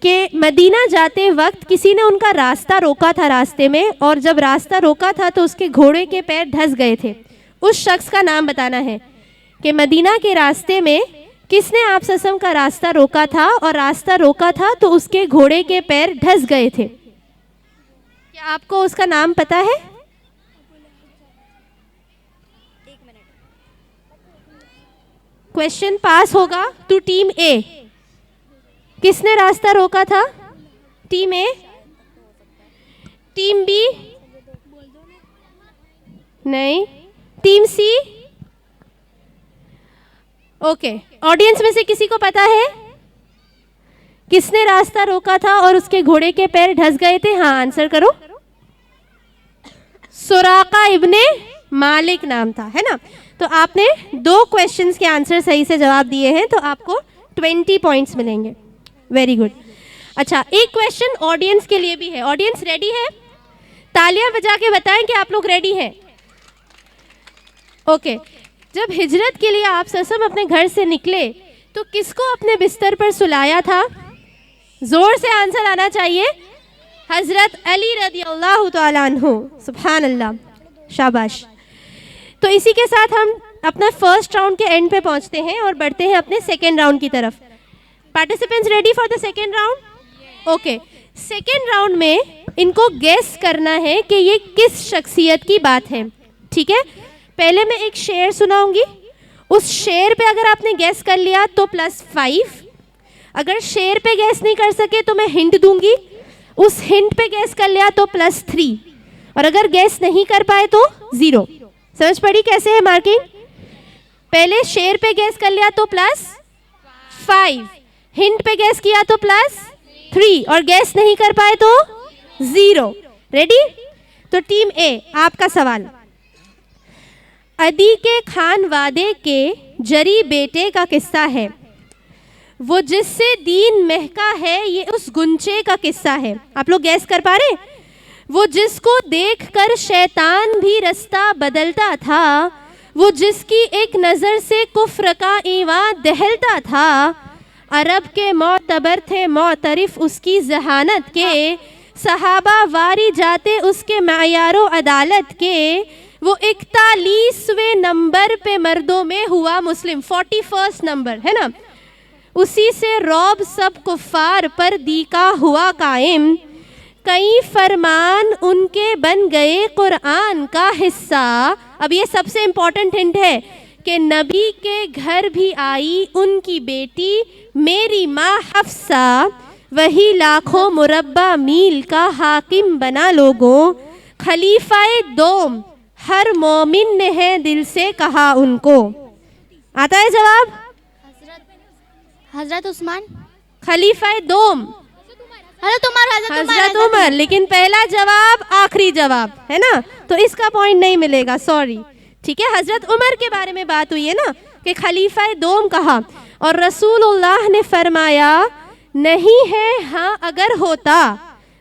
कि मदीना जाते वक्त किसी ने उनका रास्ता रोका था रास्ते में, और जब रास्ता रोका था तो उसके घोड़े के पैर धंस गए थे। उस शख्स का नाम बताना है कि मदीना के रास्ते में किसने आप ससम का रास्ता रोका था, और रास्ता रोका था तो उसके घोड़े के पैर धंस गए थे। क्या आपको उसका नाम पता है? क्वेश्चन पास होगा टू टीम ए। किसने रास्ता रोका था? Team A? Team B? नहीं। Team C? ओके, ऑडियंस में से किसी को पता है किसने रास्ता रोका था और उसके घोड़े के पैर धंस गए थे? हाँ, आंसर करो। सुराका इब्ने मालिक नाम था, है ना? तो आपने 2 क्वेश्चंस के आंसर सही से जवाब दिए हैं, तो आपको 20 पॉइंट्स मिलेंगे। Very good. अच्छा, एक क्वेश्चन ऑडियंस के लिए भी है। ऑडियंस रेडी है? तालियां बजा के बताएं कि आप लोग रेडी हैं। ओके, जब हिजरत के लिए आप ससम अपने घर से निकले तो किसको अपने बिस्तर पर सुलाया था? जोर से आंसर आना चाहिए। हजरत अली रदियल्लाहु ताला अन्हु। सुभान अल्लाह, शाबाश। तो इसी के साथ हम अपना फर्स्ट राउंड के एंड पे पहुंचते हैं और बढ़ते हैं अपने सेकेंड राउंड की तरफ। Participants ready for the second round? Okay, second round में इनको गेस करना है कि ये किस शख्सियत की बात है, ठीक है? पहले मैं एक शेर सुनाऊंगी, उस शेर पे अगर आपने गैस कर लिया तो +5, अगर शेर पे गैस नहीं कर सके तो मैं हिंट दूंगी, उस हिंट पे गैस कर लिया तो +3, और अगर गैस नहीं कर पाए तो 0। समझ पड़ी कैसे है मार्किंग? पहले शेर पे गैस कर लिया तो +5, हिंट पे गैस किया तो +3, और गैस नहीं कर पाए तो 0। रेडी? तो टीम ए, आपका सवाल। अदी के खान वादे के जरी बेटे का किस्सा है, वो जिससे दीन महका है ये उस गुंचे का किस्सा है। आप लोग गैस कर पा रहे? वो जिसको देखकर शैतान भी रास्ता बदलता था, वो जिसकी एक नज़र से कुफ्र का ईवान दहलता था, अरब के मोतबर थे मोतरिफ उसकी जहानत के, सहाबा वारी जाते उसके मयारो अदालत के, वो 41वें नंबर पे मर्दों में हुआ मुस्लिम, 41st नंबर है ना, उसी से रौब सब कुफ़ार पर दीका हुआ कायम, कई फरमान उनके बन गए कुरान का हिस्सा। अब ये सबसे इम्पोर्टेंट हिंट है कि नबी के घर भी आई उनकी बेटी मेरी माँ हफ्सा, वही लाखों मुरब्बा मील का हाकिम बना लोगों, खलीफाए दोम हर मोमिन ने है दिल से कहा उनको। आता है जवाब? हजरत उस्मान, खलीफाए दोम, हजरत उमर। लेकिन पहला जवाब आखिरी जवाब है ना, तो इसका पॉइंट नहीं मिलेगा, सॉरी। ठीक है, हजरत उमर के बारे में बात हुई है ना कि खलीफाए दोम कहा, और रसूलुल्लाह ने फरमाया नहीं है हाँ अगर होता,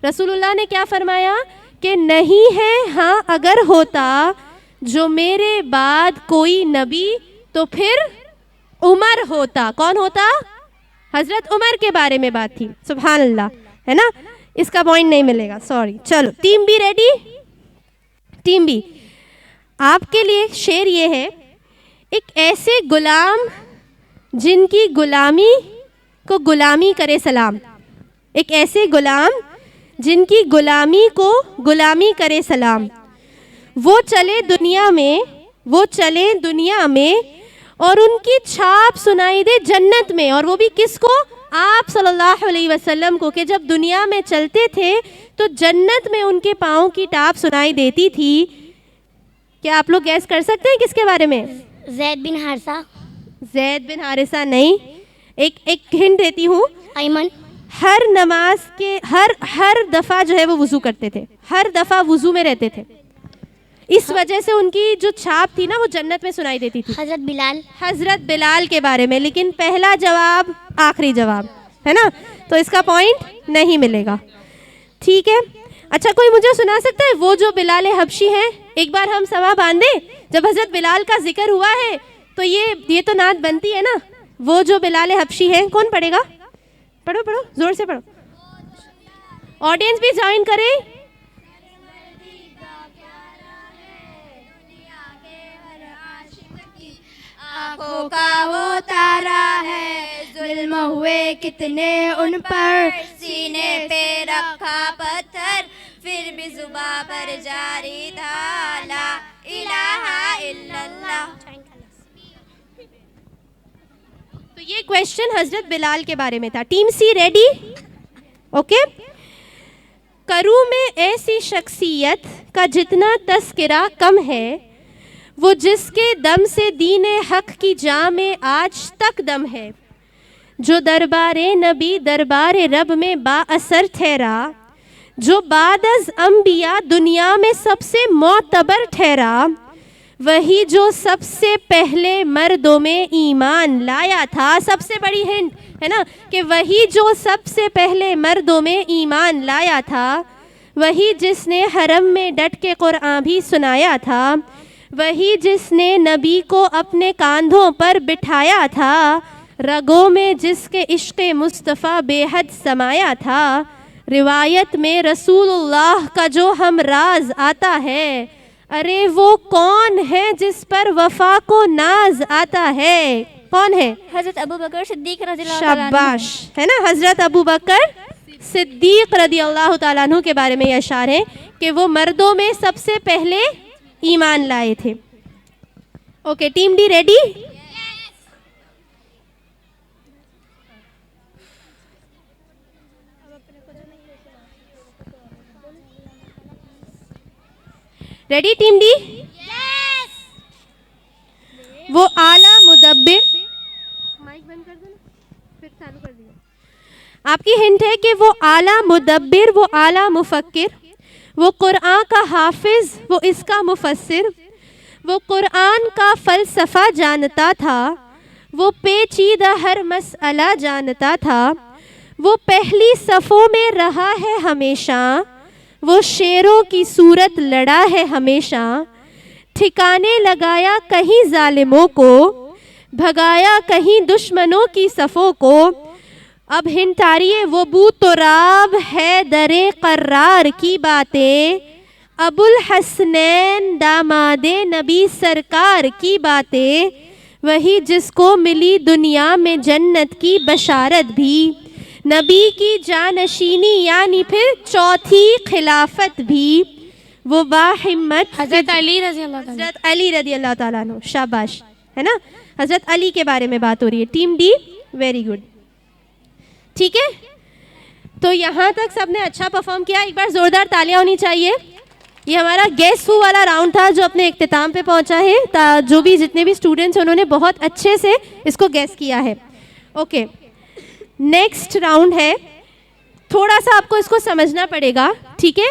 रसूलुल्लाह ने क्या फरमाया कि नहीं है हाँ अगर होता जो मेरे बाद कोई नबी तो फिर उमर होता। कौन होता? हजरत उमर के बारे में बात थी। सुभान अल्लाह, है ना, इसका पॉइंट नहीं मिलेगा, सॉरी। चलो team B ready? Team B, आपके लिए शेर ये है, एक ऐसे गुलाम जिनकी गुलामी को गुलामी करे सलाम, एक ऐसे गुलाम जिनकी गुलामी को गुलामी करे सलाम, वो चले दुनिया में, वो चले दुनिया में और उनकी छाप सुनाई दे जन्नत में, और वो भी किसको? आप सल्लल्लाहु अलैहि वसल्लम को, कि जब दुनिया में चलते थे तो जन्नत में उनके पाँव की टाप सुनाई देती थी। क्या आप लोग गैस कर सकते हैं किसके बारे में? जैद बिन हारिसा। जैद बिन हारिसा नहीं, एक हिंट देती हूँ। अयमन। हर नमाज के हर दफ़ा जो है वो वुज़ू करते थे, हर दफ़ा वुज़ू में रहते थे, इस वजह से उनकी जो छाप थी ना वो जन्नत में सुनाई देती थी। हजरत बिलाल। हजरत बिलाल के बारे में, लेकिन पहला जवाब आखिरी जवाब है ना, तो इसका पॉइंट नहीं मिलेगा। ठीक है, अच्छा कोई मुझे सुना सकता है वो जो बिलाल हबशी हैं? एक बार हम समा बांधे, जब हजरत बिलाल का जिक्र हुआ है तो ये तो नात बनती है ना, वो जो बिलाल हबशी हैं, कौन पढ़ेगा? पढ़ो पढ़ो, जोर से पढ़ो, ऑडियंस भी ज्वाइन करे। आँखों का वो तारा है, जुल्म हुए कितने उन पर, सीने पे रखा पत्थर, फिर भी जुबां पर जारी था ला इलाहा इल्लल्लाह। तो ये क्वेश्चन हजरत बिलाल के बारे में था। टीम सी रेडी? ओके। करू में ऐसी शख्सियत का जितना तस्करा कम है, वो जिसके दम से दीने हक की जाम में आज तक दम है, जो दरबारे नबी दरबारे रब में बाअसर ठहरा, जो बादज अंबिया दुनिया में सबसे मोतबर ठहरा, वही जो सबसे पहले मर्दों में ईमान लाया था। सबसे बड़ी हिंट है ना कि वही जो सबसे पहले मर्दों में ईमान लाया था, वही जिसने हरम में डट के कुरान भी सुनाया था, वही जिसने नबी को अपने कांधों पर बिठाया था, रगों में जिसके इश्क़ मुस्तफ़ा बेहद समाया था। रिवायत में रसूलुल्लाह का जो हम राज आता है, अरे वो कौन है जिस पर वफा को नाज आता है? कौन है? हजरत अबू बकर सिद्दीक रज़ियल्लाहु ताला अन्हु। शाबाश, है ना, हजरत अबू बकर सिद्दीक रज़ियल्लाहु ताला अन्हु के बारे में यह अशार है कि वो मर्दों में सबसे पहले ईमान लाए थे। Okay, team D ready? Ready team D? वो आला मुदब्बिर, माइक बंद कर दो ना, फिर चालू कर दिया। आपकी हिंट है कि वो आला मुदब्बिर, वो आला मुफक्किर, वो कुरान का हाफिज, वो इसका मुफस्सिर, वो कुरान का फ़लसफ़ा जानता था, वो पेचीदा हर मसअला जानता था, वो पहली सफ़ों में रहा है हमेशा, वो शेरों की सूरत लड़ा है हमेशा, ठिकाने लगाया कहीं जालिमों को, भगाया कहीं दुश्मनों की सफ़ों को। अब हिंट आ रही है, वो बू तुराब है दरे करार की बातें, अबुल हसनैन दामादे नबी सरकार की बातें, वही जिसको मिली दुनिया में जन्नत की बशारत भी, नबी की जानशीनी यानी फिर चौथी खिलाफत भी, वो बाहिम्मत हज़रत अली रज़ी अल्लाह ताला अन्हु। शाबाश, है ना, हज़रत अली के बारे में बात हो रही है। टीम डी वेरी गुड, ठीक है। तो यहाँ तक सबने अच्छा परफॉर्म किया, एक बार ज़ोरदार तालियां होनी चाहिए। ये हमारा गेस हू वाला राउंड था जो अपने इख्तिताम पे पहुँचा है। जो भी जितने भी स्टूडेंट्स उन्होंने बहुत अच्छे से इसको गेस किया है। ओके, नेक्स्ट राउंड है, थोड़ा सा आपको इसको समझना पड़ेगा, ठीक है।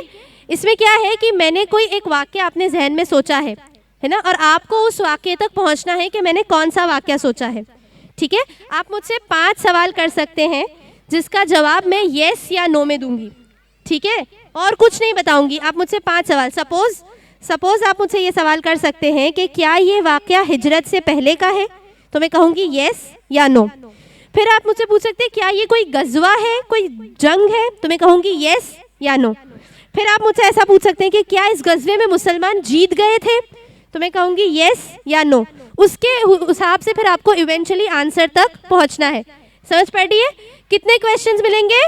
इसमें क्या है कि मैंने कोई एक वाक्य अपने जहन में सोचा है ना, और आपको उस वाक्य तक पहुंचना है कि मैंने कौन सा वाक्य सोचा है, ठीक है। आप मुझसे 5 सवाल कर सकते हैं जिसका जवाब मैं येस या नो में दूंगी, ठीक है, और कुछ नहीं बताऊंगी। आप मुझसे 5 सवाल, सपोज आप मुझसे ये सवाल कर सकते हैं कि क्या ये वाक्य हिजरत से पहले का है, तो मैं कहूँगी येस या नो। फिर आप मुझसे पूछ सकते हैं क्या ये कोई गजवा है, कोई जंग है, तो मैं कहूँगी येस या नो। फिर आप मुझसे ऐसा पूछ सकते हैं कि क्या इस गजवे में मुसलमान जीत गए थे, तो मैं कहूँगी येस या नो। उसके हिसाब से फिर आपको इवेंचुअली आंसर तक पहुँचना है। समझ पड़ रही है? कितने क्वेश्चंस मिलेंगे?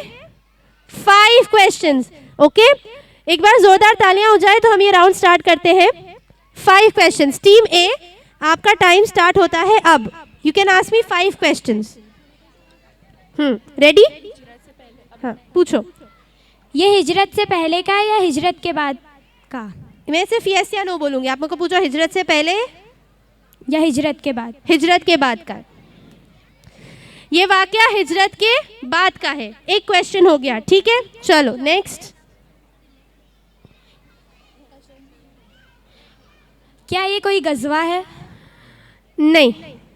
5 क्वेश्चंस। ओके, एक बार जोरदार तालियां हो जाए तो हम ये राउंड स्टार्ट करते हैं। 5 क्वेश्चंस। टीम ए, आपका टाइम स्टार्ट होता है अब। You can ask me 5 questions. Ready? हाँ, पूछो। ये हिजरत से पहले का है या हिजरत के बाद का? मैं सिर्फ यस या नो बोलूँगी, आप मुझको पूछो हिजरत से पहले या हिजरत के बाद? हिजरत के बाद का। ये वाकया हिजरत के बाद का है। एक क्वेश्चन हो गया, ठीक है। चलो नेक्स्ट। क्या ये कोई गजवा है? नहीं,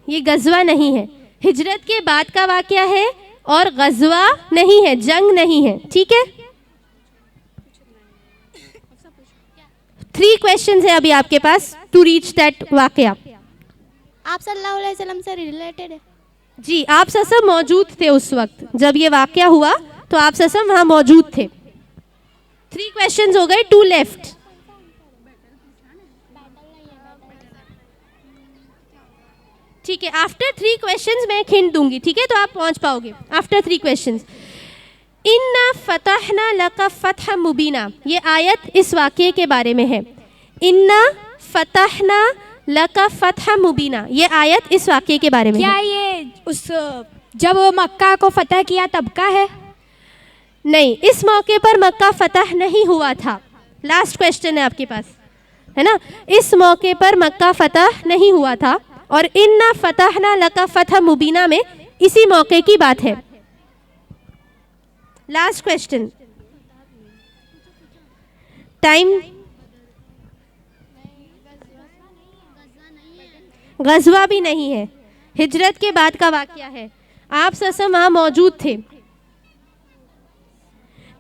ये गजवा नहीं है। हिजरत के बाद का वाकया है और गजवा नहीं है, जंग नहीं है, ठीक है। 3 क्वेश्चंस है अभी आपके पास टू रीच दैट वाकया। आप सल्लल्लाहु अलैहि वसल्लम से रिलेटेड है? जी, आप सब मौजूद थे उस वक्त जब ये वाकया हुआ, तो आप सब वहाँ मौजूद थे। 3 क्वेश्चंस हो गए, 2 लेफ्ट। ठीक है, आफ्टर 3 क्वेश्चंस मैं एक हिंट दूंगी, ठीक है, तो आप पहुंच पाओगे। After 3 questions. इन्ना फतहना लका फतह मुबीना, ये आयत इस वाक़ये के बारे में है। इन्ना फतहना लका फतह मुबीना, ये आयत इस वाक़ये के बारे में क्या है। ये उस जब मक्का को फतह किया तब का है? नहीं, इस मौके पर मक्का फतह नहीं हुआ था। लास्ट क्वेश्चन है आपके पास, है ना। इस मौके पर मक्का फतह नहीं हुआ था, और इन्ना फतहना लका फतह मुबीना में इसी मौके की बात है। Last question, time. गजवा भी नहीं है, हिजरत के बाद का वाकया है। आप ससम वहाँ मौजूद थे,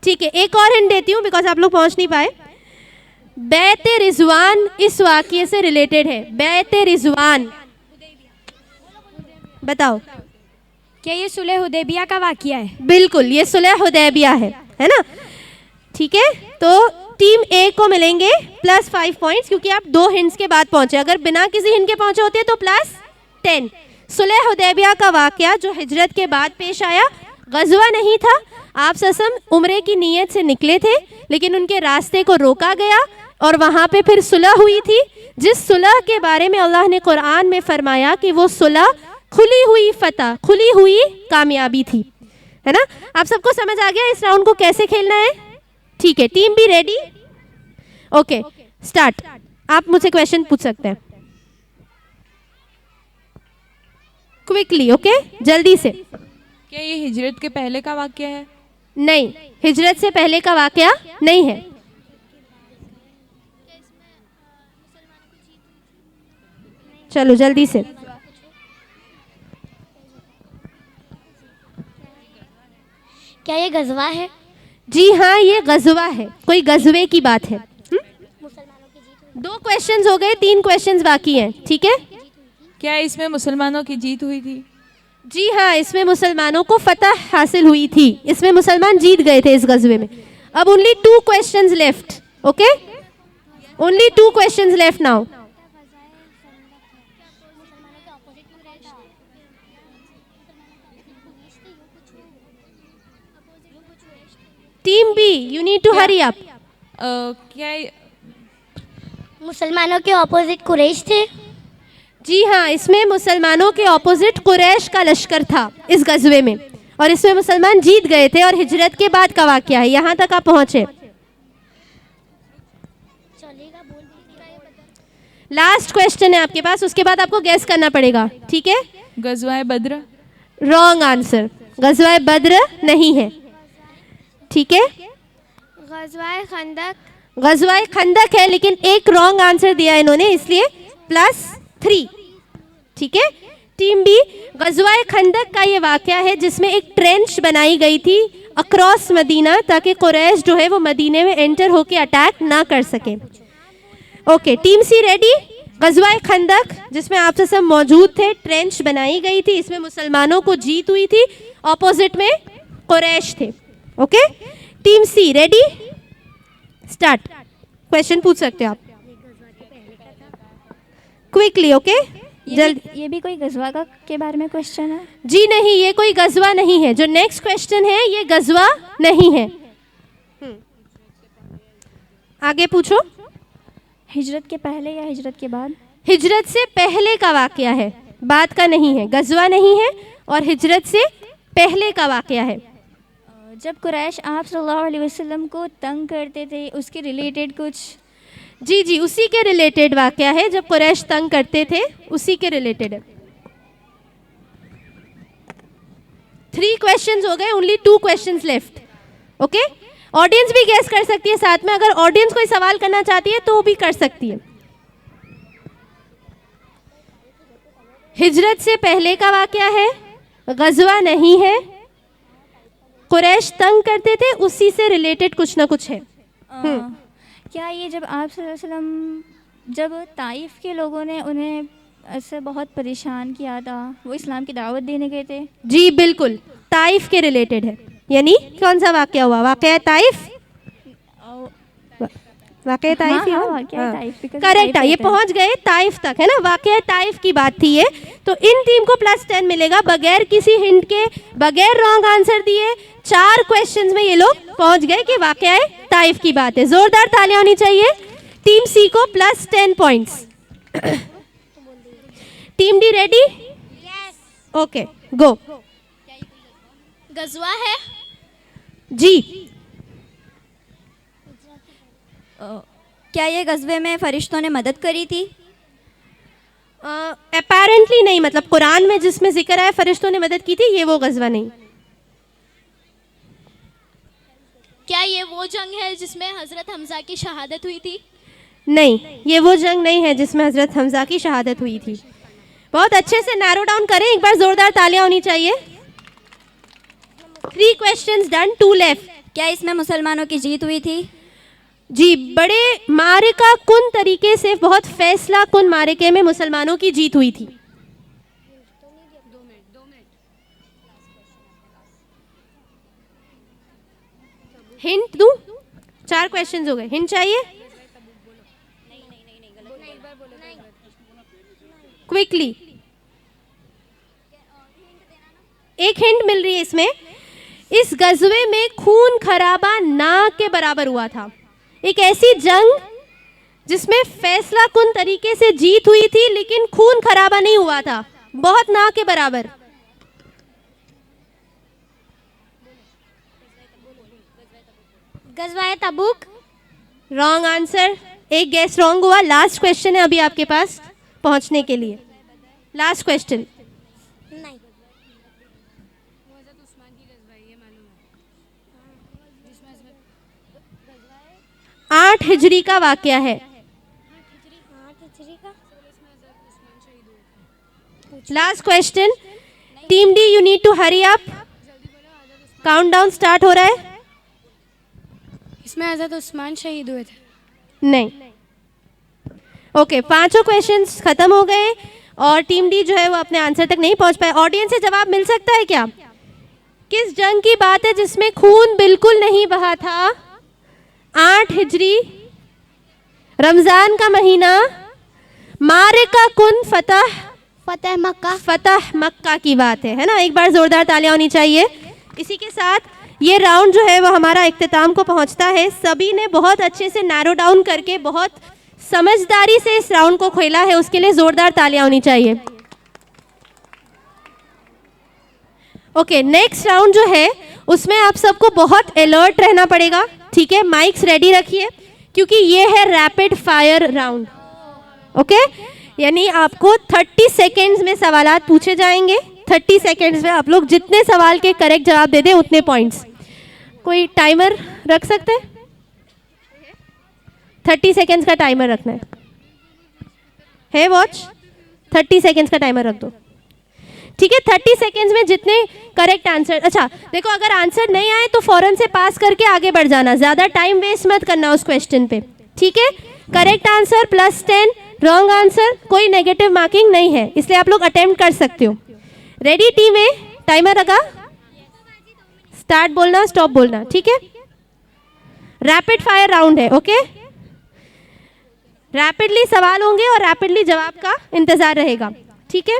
ठीक है। एक और हिंट देती हूँ बिकॉज आप लोग पहुँच नहीं पाए। बैत रिजवान इस वाकये से रिलेटेड है। बैत रिजवान, बताओ। क्या ये सुलह हुदैबिया का वाकया है? बिल्कुल, ये सुलह हुदैबिया है ना। ठीक है, तो टीम ए को मिलेंगे +5 पॉइंट्स क्योंकि आप 2 हिंट्स के बाद पहुंचे। अगर बिना किसी हिंट के पहुंचे होते तो +10। सुलह हुदैबिया का वाकया जो हिजरत के बाद पेश आया, गजवा नहीं था। आप ससम उम्रे की नीयत से निकले थे, लेकिन उनके रास्ते को रोका गया और वहाँ पे फिर सुलह हुई थी, जिस सुलह के बारे में अल्लाह ने कुरान में फरमाया कि वो सुलह खुली हुई फतह, खुली हुई कामयाबी थी, है ना। आप सबको समझ आ गया इस राउंड को कैसे खेलना है? ठीक है, टीम भी रेडी? Okay, start. आप मुझसे क्वेश्चन पूछ सकते हैं क्विकली, ओके, जल्दी से। क्या ये हिजरत के पहले का वाक़या है? नहीं, हिजरत से पहले का वाक़या नहीं है। चलो जल्दी से। क्या ये गजवा है? जी हाँ, ये गजवा है, कोई गजवे की बात है। 2 क्वेश्चंस हो गए, 3 क्वेश्चंस बाकी हैं, ठीक है। क्या इसमें मुसलमानों की जीत हुई थी? जी हाँ, इसमें मुसलमानों को फतह हासिल हुई थी, इसमें मुसलमान जीत गए थे इस गजवे में। अब only 2 questions left, okay, only 2 questions left now. Team B, you need to hurry up. क्या मुसलमानों के ऑपोजिट कुरैश थे? जी हाँ, इसमें मुसलमानों के ऑपोजिट कुरैश का लश्कर था इस गजवे में, और इसमें मुसलमान जीत गए थे, और हिजरत के बाद का वाक़या है। यहाँ तक आप पहुँचे। लास्ट क्वेश्चन है आपके पास, उसके बाद आपको गैस करना पड़ेगा, ठीक है। गज़वाए बद्र? रॉन्ग आंसर, गजवाए बद्र नहीं है, ठीक है। गज़वाए खंदक? गजवाए खंदक है, लेकिन एक रॉन्ग आंसर दिया इन्होंने, इसलिए +3, ठीक है। टीम बी, गजवाए खंदक का ये वाक़या है जिसमें एक ट्रेंच बनाई गई थी अक्रॉस मदीना, ताकि कुरैश जो है वो मदीने में एंटर होके अटैक ना कर सके। ओके, टीम सी रेडी? गजवाए खंदक जिसमें आप सब मौजूद थे, ट्रेंच बनाई गई थी, इसमें मुसलमानों को जीत हुई थी, ऑपोजिट में कुरैश थे, ओके। टीम सी रेडी? स्टार्ट। क्वेश्चन पूछ सकते हो आप क्विकली, ओके, जल्दी। ये भी कोई गजवा का के बारे में क्वेश्चन है? जी नहीं, ये कोई गजवा नहीं है। जो नेक्स्ट क्वेश्चन है ये गजवा नहीं है। आगे पूछो। हिजरत के पहले या हिजरत के बाद? हिजरत से पहले का वाक़या है, बाद का नहीं है, गजवा नहीं है, और हिजरत से पहले का वाक़या है। जब कुरैश आप सल्लल्लाहु अलैहि वसल्लम को तंग करते थे, उसके रिलेटेड कुछ? जी जी, उसी के रिलेटेड वाक़या है, जब कुरैश तंग करते थे उसी के रिलेटेड है। 3 क्वेश्चंस हो गए, only 2 questions left, okay. Audience भी गेस कर सकती है साथ में, अगर ऑडियंस कोई सवाल करना चाहती है तो वो भी कर सकती है। हिजरत से पहले का वाक़या है, गजवा नहीं है, कुरैश तंग करते थे, उसी से रिलेटेड कुछ ना कुछ है। क्या ये जब आप सल्लल्लाहु अलैहि वसल्लम, जब ताइफ के लोगों ने उन्हें ऐसे बहुत परेशान किया था, वो इस्लाम की दावत देने गए थे? जी बिल्कुल, ताइफ के रिलेटेड है। यानी कौन सा वाक़या हुआ? वाक़या ताइफ? वाक़या ताइफ ही हुआ, करेक्ट है, ये पहुंच गए ताइफ तक, है ना। वाक़या ताइफ की बात थी ये। तो इन टीम को +10 मिलेगा, बगैर किसी हिंट के, बगैर रॉन्ग आंसर दिए। 4 क्वेश्चंस में ये लोग पहुंच गए कि वाक़या ताइफ की बात है। जोरदार तालियां होनी चाहिए। टीम सी को +10 points. Team D ready? Okay, go. गजवा है? जी। क्या ये गजबे में फरिश्तों ने मदद करी थी? अपेरेंटली नहीं, मतलब कुरान में जिसमें जिक्र है फरिश्तों ने मदद की थी, ये वो गजवा नहीं। क्या ये वो जंग है जिसमें हज़रत हमज़ा की शहादत हुई थी? नहीं, ये वो जंग नहीं है जिसमें हज़रत हमज़ा की शहादत हुई थी। बहुत अच्छे से नैरो डाउन करें, एक बार जोरदार तालियां होनी चाहिए। 3 क्वेश्चंस डन, 2 लेफ्ट। क्या इसमें मुसलमानों की जीत हुई थी? जी, बड़े मारिका कुन तरीके से, बहुत फैसला कुन मारिके में मुसलमानों की जीत हुई थी। हिंट दूं? 4 क्वेश्चंस हो गए, हिंट चाहिए? क्विकली, एक हिंट मिल रही है इसमें। इस गजवे में खून खराबा ना के बराबर हुआ था। एक ऐसी जंग जिसमें फैसला कुन तरीके से जीत हुई थी लेकिन खून खराबा नहीं हुआ था, बहुत ना के बराबर? गज़वाए तबूक। रॉन्ग आंसर, एक गैस रॉन्ग हुआ। लास्ट क्वेश्चन है अभी आपके पास पहुंचने के लिए, लास्ट क्वेश्चन। नहीं, 8 हिजरी का वाकया है। 8 हिजरी का। Last question. Team D you need to hurry up, countdown start हो रहा है। इसमें हज़रत उस्मान शहीद हुए थे। नहीं, ओके, पांचों क्वेश्चंस खत्म हो गए और टीम डी जो है वो अपने आंसर तक नहीं पहुंच पाए। ऑडियंस से जवाब मिल सकता है क्या? किस जंग की बात है जिसमें खून बिल्कुल नहीं बहा था? 8 हिजरी, रमजान का महीना, मारिका कुन, फतह मक्का। फतह मक्का की बात है ना? एक बार जोरदार तालियां होनी चाहिए। इसी के साथ ये राउंड जो है वो हमारा इख्तिताम को पहुंचता है। सभी ने बहुत अच्छे से नैरो डाउन करके बहुत समझदारी से इस राउंड को खेला है, उसके लिए जोरदार तालियां होनी चाहिए। ओके, नेक्स्ट राउंड जो है उसमें आप सबको बहुत अलर्ट रहना पड़ेगा, ठीक है? माइक्स रेडी रखिए क्योंकि ये है रैपिड फायर राउंड। ओके, यानी आपको 30 सेकेंड्स में सवालात पूछे जाएंगे। 30 सेकेंड्स में आप लोग जितने सवाल के करेक्ट जवाब दे दें उतने पॉइंट्स। कोई टाइमर रख सकते हैं? 30 सेकेंड्स का टाइमर रखना है वॉच? 30 सेकेंड्स का टाइमर रख दो, ठीक है? 30 सेकेंड्स में जितने करेक्ट आंसर, अच्छा देखो, अगर आंसर नहीं आए तो फौरन से पास करके आगे बढ़ जाना, ज़्यादा टाइम वेस्ट मत करना उस क्वेश्चन पे, ठीक है? करेक्ट आंसर +10, रॉन्ग आंसर कोई नेगेटिव मार्किंग नहीं है, इसलिए आप लोग अटेम्प्ट कर सकते हो। रेडी टीम ए? टाइमर लगा? स्टार्ट बोलना, स्टॉप बोलना, ठीक है? रैपिड फायर राउंड है, ओके? रैपिडली सवाल होंगे और रैपिडली जवाब का इंतजार रहेगा, ठीक है?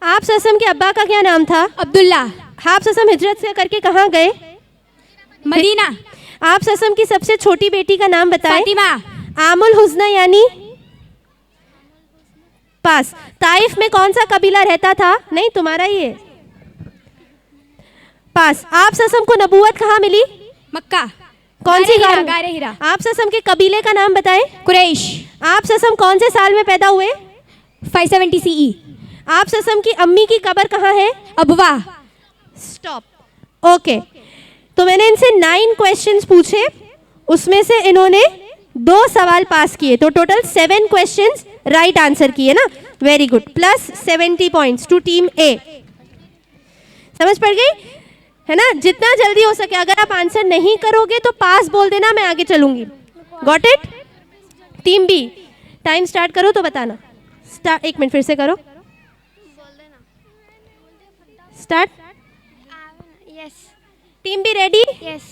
आप ससम के अब्बा का क्या नाम था? अब्दुल्ला। आप ससम हिजरत से करके कहाँ गए? मदीना। आप ससम की सबसे छोटी बेटी का नाम बताएं। फातिमा। आमुल हुस्ना यानी पास। ताइफ में कौन सा कबीला रहता था? नहीं, तुम्हारा ही है। पास। आप ससम को नबूवत कहाँ मिली? मक्का। कौन सी गार? गारे हिरा। आप ससम के कबीले का नाम बताएं। कुरैश। आप ससम कौन से साल में पैदा हुए? 570 CE। आप ससम की अम्मी की कब्र कहाँ है? अबवा। स्टॉप। ओके, तो मैंने इनसे 9 क्वेश्चंस पूछे, उसमें से इन्होंने 2 सवाल पास किए, तो टोटल 7 क्वेश्चंस राइट आंसर किए ना। Very good, +70 points to team A. समझ पड़ गई है ना? जितना जल्दी हो सके, अगर आप आंसर नहीं करोगे तो पास बोल देना, मैं आगे चलूंगी। Got it? Team B, time start करो तो बताना। स्टार्ट, 1 मिनट फिर से करो, start. Yes. Team B ready? Yes.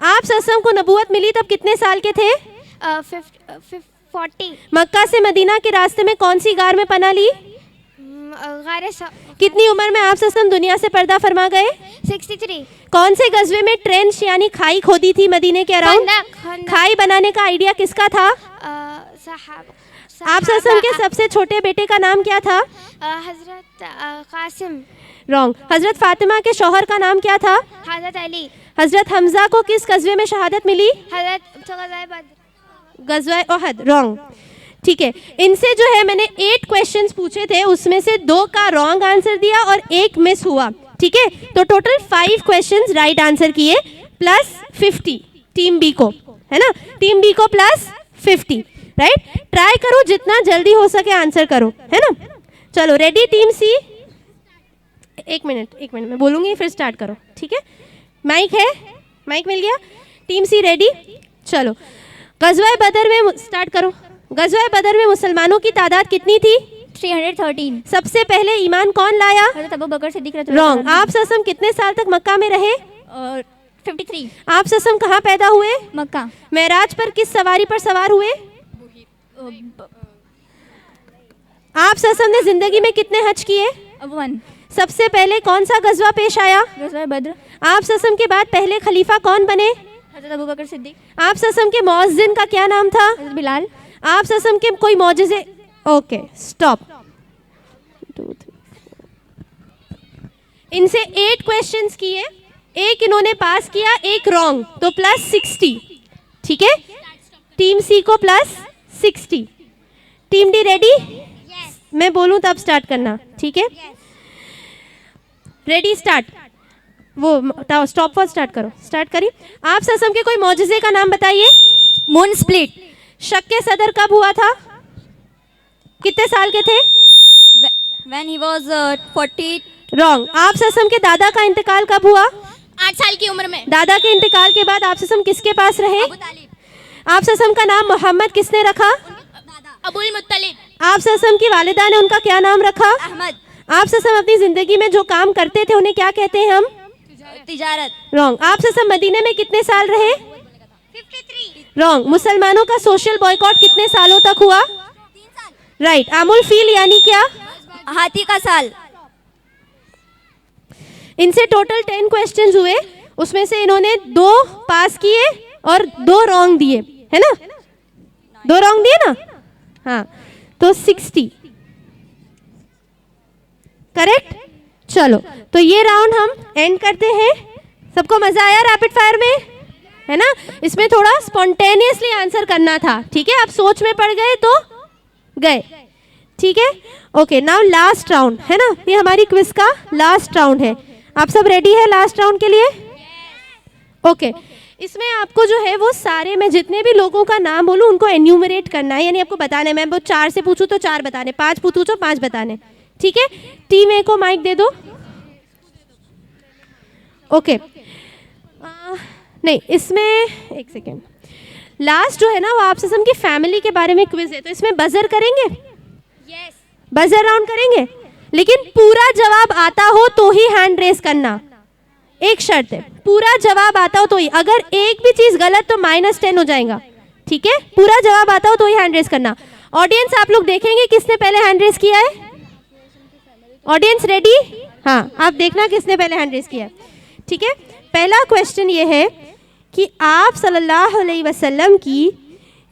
आप ससम को नबूवत मिली तब कितने साल के थे? 40। मक्का से मदीना के रास्ते में कौन सी गार में पनाह ली? गारे कितनी उम्र में आप ससम दुनिया से पर्दा फरमा गए? 63। कौन से गजवे में ट्रेंच यानी खाई खोदी थी मदीने के अराउंड? खाई बनाने का आइडिया किसका था? आप ससम के सबसे छोटे बेटे का नाम क्या था? हजरत कासिम। रॉन्ग। हजरत फातिमा के शौहर का नाम क्या था? हजरत अली। हजरत हमजा को किस गजवे में शहादत मिली? हजरत गजवा ओहद। रॉन्ग, ठीक है। इनसे जो है मैंने 8 क्वेश्चंस पूछे थे, उसमें से 2 का रॉन्ग आंसर दिया और 1 मिस हुआ, ठीक है? तो टोटल 5 क्वेश्चंस राइट आंसर किए, +50 टीम बी को, है ना? टीम बी को +50, राइट? ट्राई करो जितना जल्दी हो सके आंसर करो, है ना? चलो रेडी टीम सी? 1 मिनट मैं बोलूँगी फिर स्टार्ट करो, ठीक है? माइक है? माइक मिल गया? टीम सी रेडी? चलो, गज़वा बदर में स्टार्ट करो। गज़वा बदर में मुसलमानों की तादाद कितनी थी? 313। सबसे पहले ईमान कौन लाया? हजरत अबू बकर सिद्दीक। रॉन्ग। आप ससम कितने साल तक मक्का में रहे? 53। आप ससम कहाँ पैदा हुए? मक्का। मेराज पर किस सवारी पर सवार हुए? आप सल्लल्लाहु ने जिंदगी में कितने हज किए? 1. सबसे पहले कौन सा गजवा पेश आया? गज़वा बद्र. आप सल्लल्लाहु के बाद पहले खलीफा कौन बने? हज़रत अबू बकर सिद्दीक. आप सल्लल्लाहु के मौज़िन का क्या नाम था? हज़रत बिलाल. आप सल्लल्लाहु के कोई मौजिज़े? Okay stop. इनसे 8 क्वेश्चंस किए, एक इन्होंने पास किया, एक रॉन्ग, तो +60. ठीक है, टीम सी को +60. Team D ready? मैं बोलूं तब स्टार्ट करना, ठीक है? Ready start. वो स्टॉप पर स्टार्ट करो. स्टार्ट करिए. आप ससम के कोई मौजिज़े का नाम बताइए. Moon split. शक के सदर कब हुआ था? कितने साल के थे? When he was 40. रॉन्ग. आप ससम के दादा का इंतकाल कब हुआ? 8 साल की उम्र में. दादा के इंतकाल के बाद आप ससम किसके पास रहे? अबू तालिब. आप ससम का नाम मोहम्मद किसने रखा? अबुल मुत्तलिब. आप ससम की वालिदा ने उनका क्या नाम रखा? अहमद. आप ससम अपनी जिंदगी में जो काम करते थे उन्हें क्या कहते हैं हम? तिजारत. रॉन्ग. आप ससम मदीने में कितने साल रहे? 53. रॉन्ग. मुसलमानों का सोशल बॉयकॉट कितने सालों तक हुआ? 3 साल. राइट. आमुल फील यानी क्या? हाथी का साल. इनसे टोटल 10 क्वेश्चंस हुए, उसमें से इन्होंने 2 पास किए और 2 रॉन्ग दिए, है ना? 2 रॉन्ग दिए ना? हाँ, तो 60 करेक्ट. चलो, तो ये राउंड हम एंड करते हैं. सबको मजा आया रैपिड फायर में, है ना? इसमें थोड़ा स्पॉन्टेनियसली आंसर करना था, ठीक है? आप सोच में पड़ गए तो गए, ठीक है? ओके, नाउ लास्ट राउंड, है ना? ये हमारी क्विज का लास्ट राउंड है. आप सब रेडी है लास्ट राउंड के लिए? ओके. इसमें आपको जो है वो सारे, मैं जितने भी लोगों का नाम बोलूँ उनको एन्यूमरेट करना है, यानी आपको बताना है. मैं वो 4 से पूछूँ तो 4 बताने, 5 पूछूँ तो 5 बताने, ठीक है? टीम ए को माइक दे दो. ओके. नहीं, इसमें एक सेकेंड, लास्ट जो है ना वो आप ससम की फैमिली के बारे में क्विज है, तो इसमें बजर करेंगे? यस. बजर राउंड करेंगे, लेकिन पूरा जवाब आता हो तो ही हैंड रेस करना. एक शर्त है, पूरा जवाब आता हो तो ही. अगर एक भी चीज गलत तो -10 हो जाएगा, ठीक है? पूरा जवाब आता हो तो ही हैंड रेस करना. ऑडियंस आप लोग देखेंगे किसने पहले हैंड रेस किया है. Audience ready? हाँ, आप देखना किसने पहले हैंड रेस किया है, ठीक है? पहला क्वेश्चन ये है कि आप सल्लल्लाहु अलैहि वसल्लम की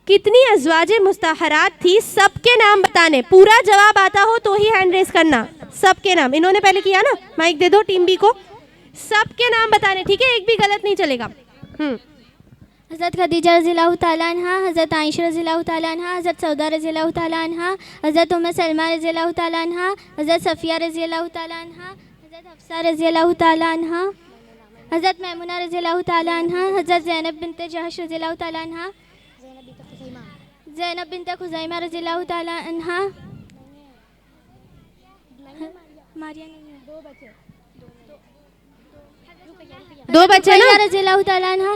कितनी अज़वाजे मुस्तहरात थी, सबके नाम बताने. पूरा जवाब आता हो तो ही हैंड रेस करना. सबके नाम. इन्होंने पहले किया ना, माइक दे दो टीम बी को. सबके नाम बताने, ठीक है? एक भी गलत नहीं चलेगा. हज़रत खदीजा रज़ियल्लाहु ताला अन्हा, हज़रत आयशा रज़ियल्लाहु ताला अन्हा, हज़रत सौदा रज़ियल्लाहु ताला अन्हा, हज़रत उम्मे सलमा रज़ियल्लाहु ताला अन्हा, हज़रत सफ़िया रज़ियल्लाहु ताला अन्हा, हज़रत हफ्सा रज़ियल्लाहु ताला अन्हा, हज़रत मैमुना रज़ियल्लाहु ताला अन्हा, हज़रत ज़ैनब बिन्त जहश रज़ियल्लाहु ताला अन्हा, ज़ैनब बिन्त खुज़ैमा रज़ियल्लाहु ताला अन्हा. मारिया नहीं है. 2 बचे ना? रज़ियल्लाहु ताला अन्हा.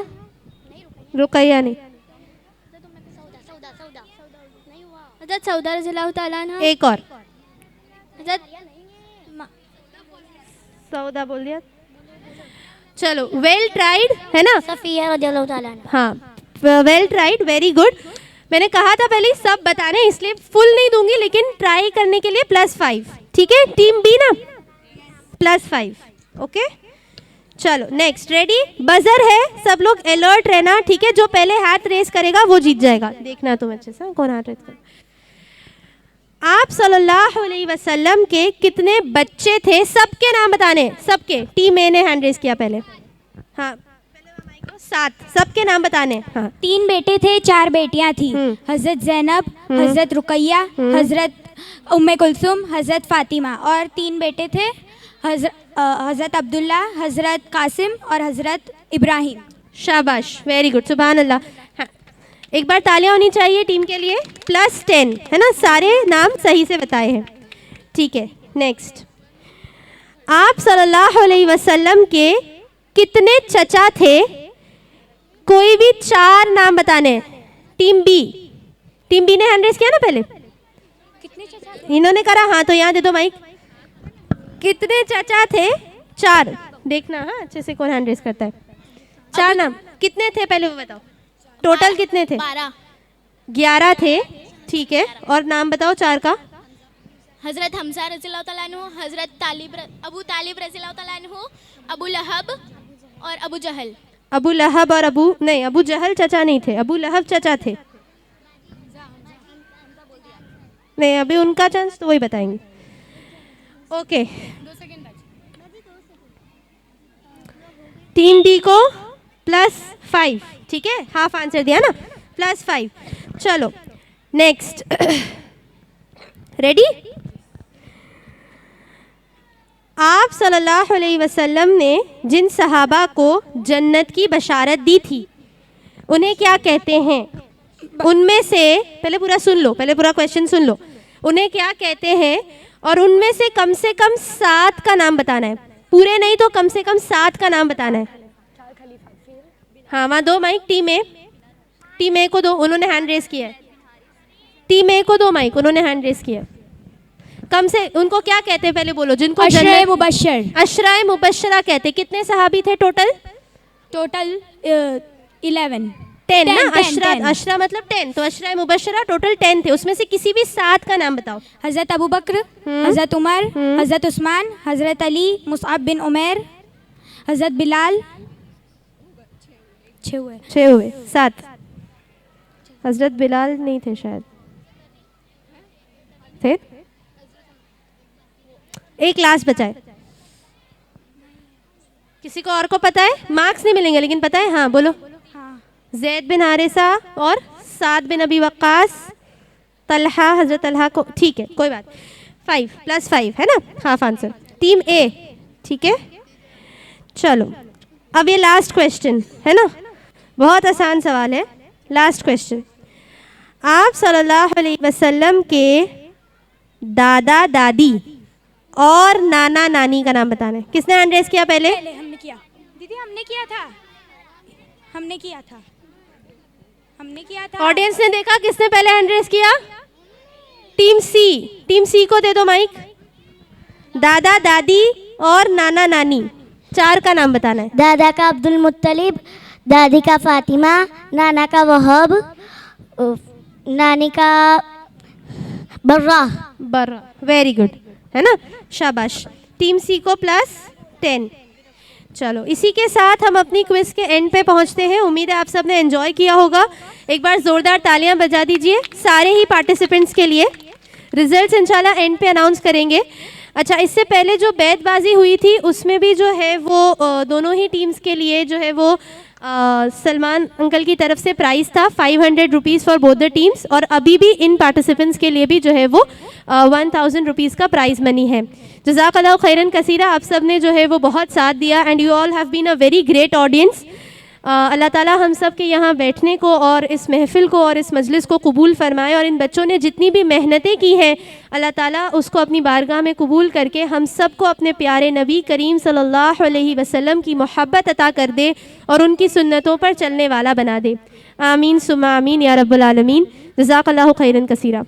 रुकैया नहीं. हज़रत सौदा रज़ियल्लाहु ताला अन्हा. एक और. हज़रत सौदा बोल दिया. चलो, वेल ट्राइड, है ना? सफ़िया रज़ियल्लाहु ताला अन्हा. हाँ, वेल ट्राइड, वेरी गुड. मैंने कहा था पहले सब बताने, इसलिए फुल नहीं दूंगी, लेकिन ट्राई करने के लिए +5, ठीक है? टीम बी ना +5. ओके, चलो नेक्स्ट. रेडी? बजर है, सब लोग अलर्ट रहना, ठीक है? जो पहले हाथ रेस करेगा वो जीत जाएगा. देखना तुम अच्छे से कौन हाथ रेस करेगा. आप सल्लल्लाहु अलैहि वसल्लम के कितने बच्चे थे, सबके नाम बताने. सबके. टीम ए ने हैंड रेस किया पहले. हाँ, 7. सबके नाम बताने. हाँ. 3 बेटे थे, 4 बेटियां थी. हज़रत ज़ैनब, हज़रत रुकैया, हज़रत उम्मे कुलसुम, हज़रत फ़ातिमा. और 3 बेटे थे, हज़रत अब्दुल्ला, हज़रत कासिम और हज़रत इब्राहिम. शाबाश, वेरी गुड, सुभान अल्लाह. हाँ, एक बार तालियां होनी चाहिए टीम के लिए. +10, है ना? सारे नाम सही से बताए हैं, ठीक है? नेक्स्ट. आप सल्लल्लाहु अलैहि वसल्लम के कितने चचा थे, कोई भी 4 नाम बताने. Team B. टीम बी ने हैंड रेस किया ना पहले. कितने चचा? इन्होंने करा. हाँ, तो यहाँ दे दो माइक. कितने चचा थे? 4. देखना हाँ अच्छे से कौन हैंड रेस करता है. 4 नाम. कितने थे पहले वो बताओ. टोटल कितने थे? 12. 11 थे, ठीक है? और नाम बताओ 4 का. हज़रत हमज़ा रज़ियल्लाहु तआला अन्हु, हज़रत अबू तालिब रज़ियल्लाहु तआला अन्हु, अबू लहब और अबू जहल। अबू लहब और अबू जहल चचा नहीं थे, अबू लहब चचा थे। नहीं, अभी उनका चांस तो वही बताएंगे। ओके, टीम डी को +5, ठीक है, हाफ आंसर दिया ना, +5। चलो नेक्स्ट, रेडी? आप सल्लल्लाहु अलैहि वसल्लम ने जिन सहाबा को जन्नत की बशारत दी थी उन्हें क्या कहते हैं? उनमें से पहले पूरा सुन लो, पहले पूरा क्वेश्चन सुन लो। उन्हें क्या कहते हैं और उनमें से कम 7 का नाम बताना है। पूरे नहीं तो कम से कम 7 का नाम बताना है। हाँ, वहाँ 2 माइक, टीम ए को 2, उन्होंने हैंड रेस किया है। टीम ए को 2 माइक, उन्होंने हैंड रेस किया है। कम से उनको क्या कहते हैं पहले बोलो, जिनको अशराए मुबश्शर। अशराए मुबश्शरा कहते। कितने सहाबी थे टोटल? 11 10 ना, अशरा मतलब 10, तो अशराए मुबश्शरा टोटल 10 थे। उसमें से किसी भी 7 का नाम बताओ। हज़रत अबू बकर, हज़रत उमर, हज़रत उस्मान, हज़रत अली, मुसअब बिन उमैर, हज़रत बिलाल। 6 हुए। 7। हज़रत बिलाल नहीं थे शायद, थे? एक लास्ट बचा है। किसी को और को पता है? मार्क्स नहीं मिलेंगे लेकिन पता है। हाँ बोलो। ज़ैद बिन हारिसा और साद बिन अबी वक्कास, तलहा, हज़रत तलहा को, ठीक है कोई बात। 5 + 5 है ना, हाफ आंसर। टीम ए, ठीक है। चलो अब ये लास्ट क्वेश्चन है ना, बहुत आसान सवाल है। लास्ट क्वेश्चन, आप सल्लल्लाहु अलैहि वसल्लम के दादा दादी और नाना नानी का नाम बताना है। किसने हैंड रेस किया पहले? हमने किया दीदी, हमने किया था। ऑडियंस ने देखा किसने पहले हैंड रेस किया? टीम सी को दे दो माइक। दादा दादी और नाना नानी, 4 का नाम बताना है। दादा का अब्दुल मुत्तलिब, दादी का फातिमा, नाना का वहाब, नानी का बर्रा। वेरी गुड, है ना, शाबाश। टीम सी को +10। चलो इसी के साथ हम अपनी क्विज के एंड पे पहुंचते हैं। उम्मीद है आप सब ने एंजॉय किया होगा। एक बार ज़ोरदार तालियां बजा दीजिए सारे ही पार्टिसिपेंट्स के लिए। रिजल्ट्स इंशाल्लाह एंड पे अनाउंस करेंगे। अच्छा, इससे पहले जो बैतबाजी हुई थी उसमें भी जो है वो दोनों ही टीम्स के लिए जो है वो सलमान अंकल की तरफ से प्राइज़ था 500 rupees for both the teams. और अभी भी इन पार्टिसिपेंट्स के लिए भी जो है वो 1000 रुपीज़ का प्राइज़ मनी है। जज़ाकल्लाहु खैरन कसीरा, आप सब ने जो है वो बहुत साथ दिया and you all have been a very great audience. अल्लाह ताला हम सब के यहाँ बैठने को और इस महफ़िल को और इस मजलिस को कबूल फ़रमाए। और इन बच्चों ने जितनी भी मेहनतें की हैं अल्लाह ताला उसको अपनी बारगाह में कबूल करके हम सब को अपने प्यारे नबी करीम सल्लल्लाहु अलैहि वसल्लम की मोहब्बत अता कर दे और उनकी सुन्नतों पर चलने वाला बना दे। आमीन सुम्मा आमीन या रब्बुल आलमीन। जज़ाकल्लाहु खैरन कसीरा।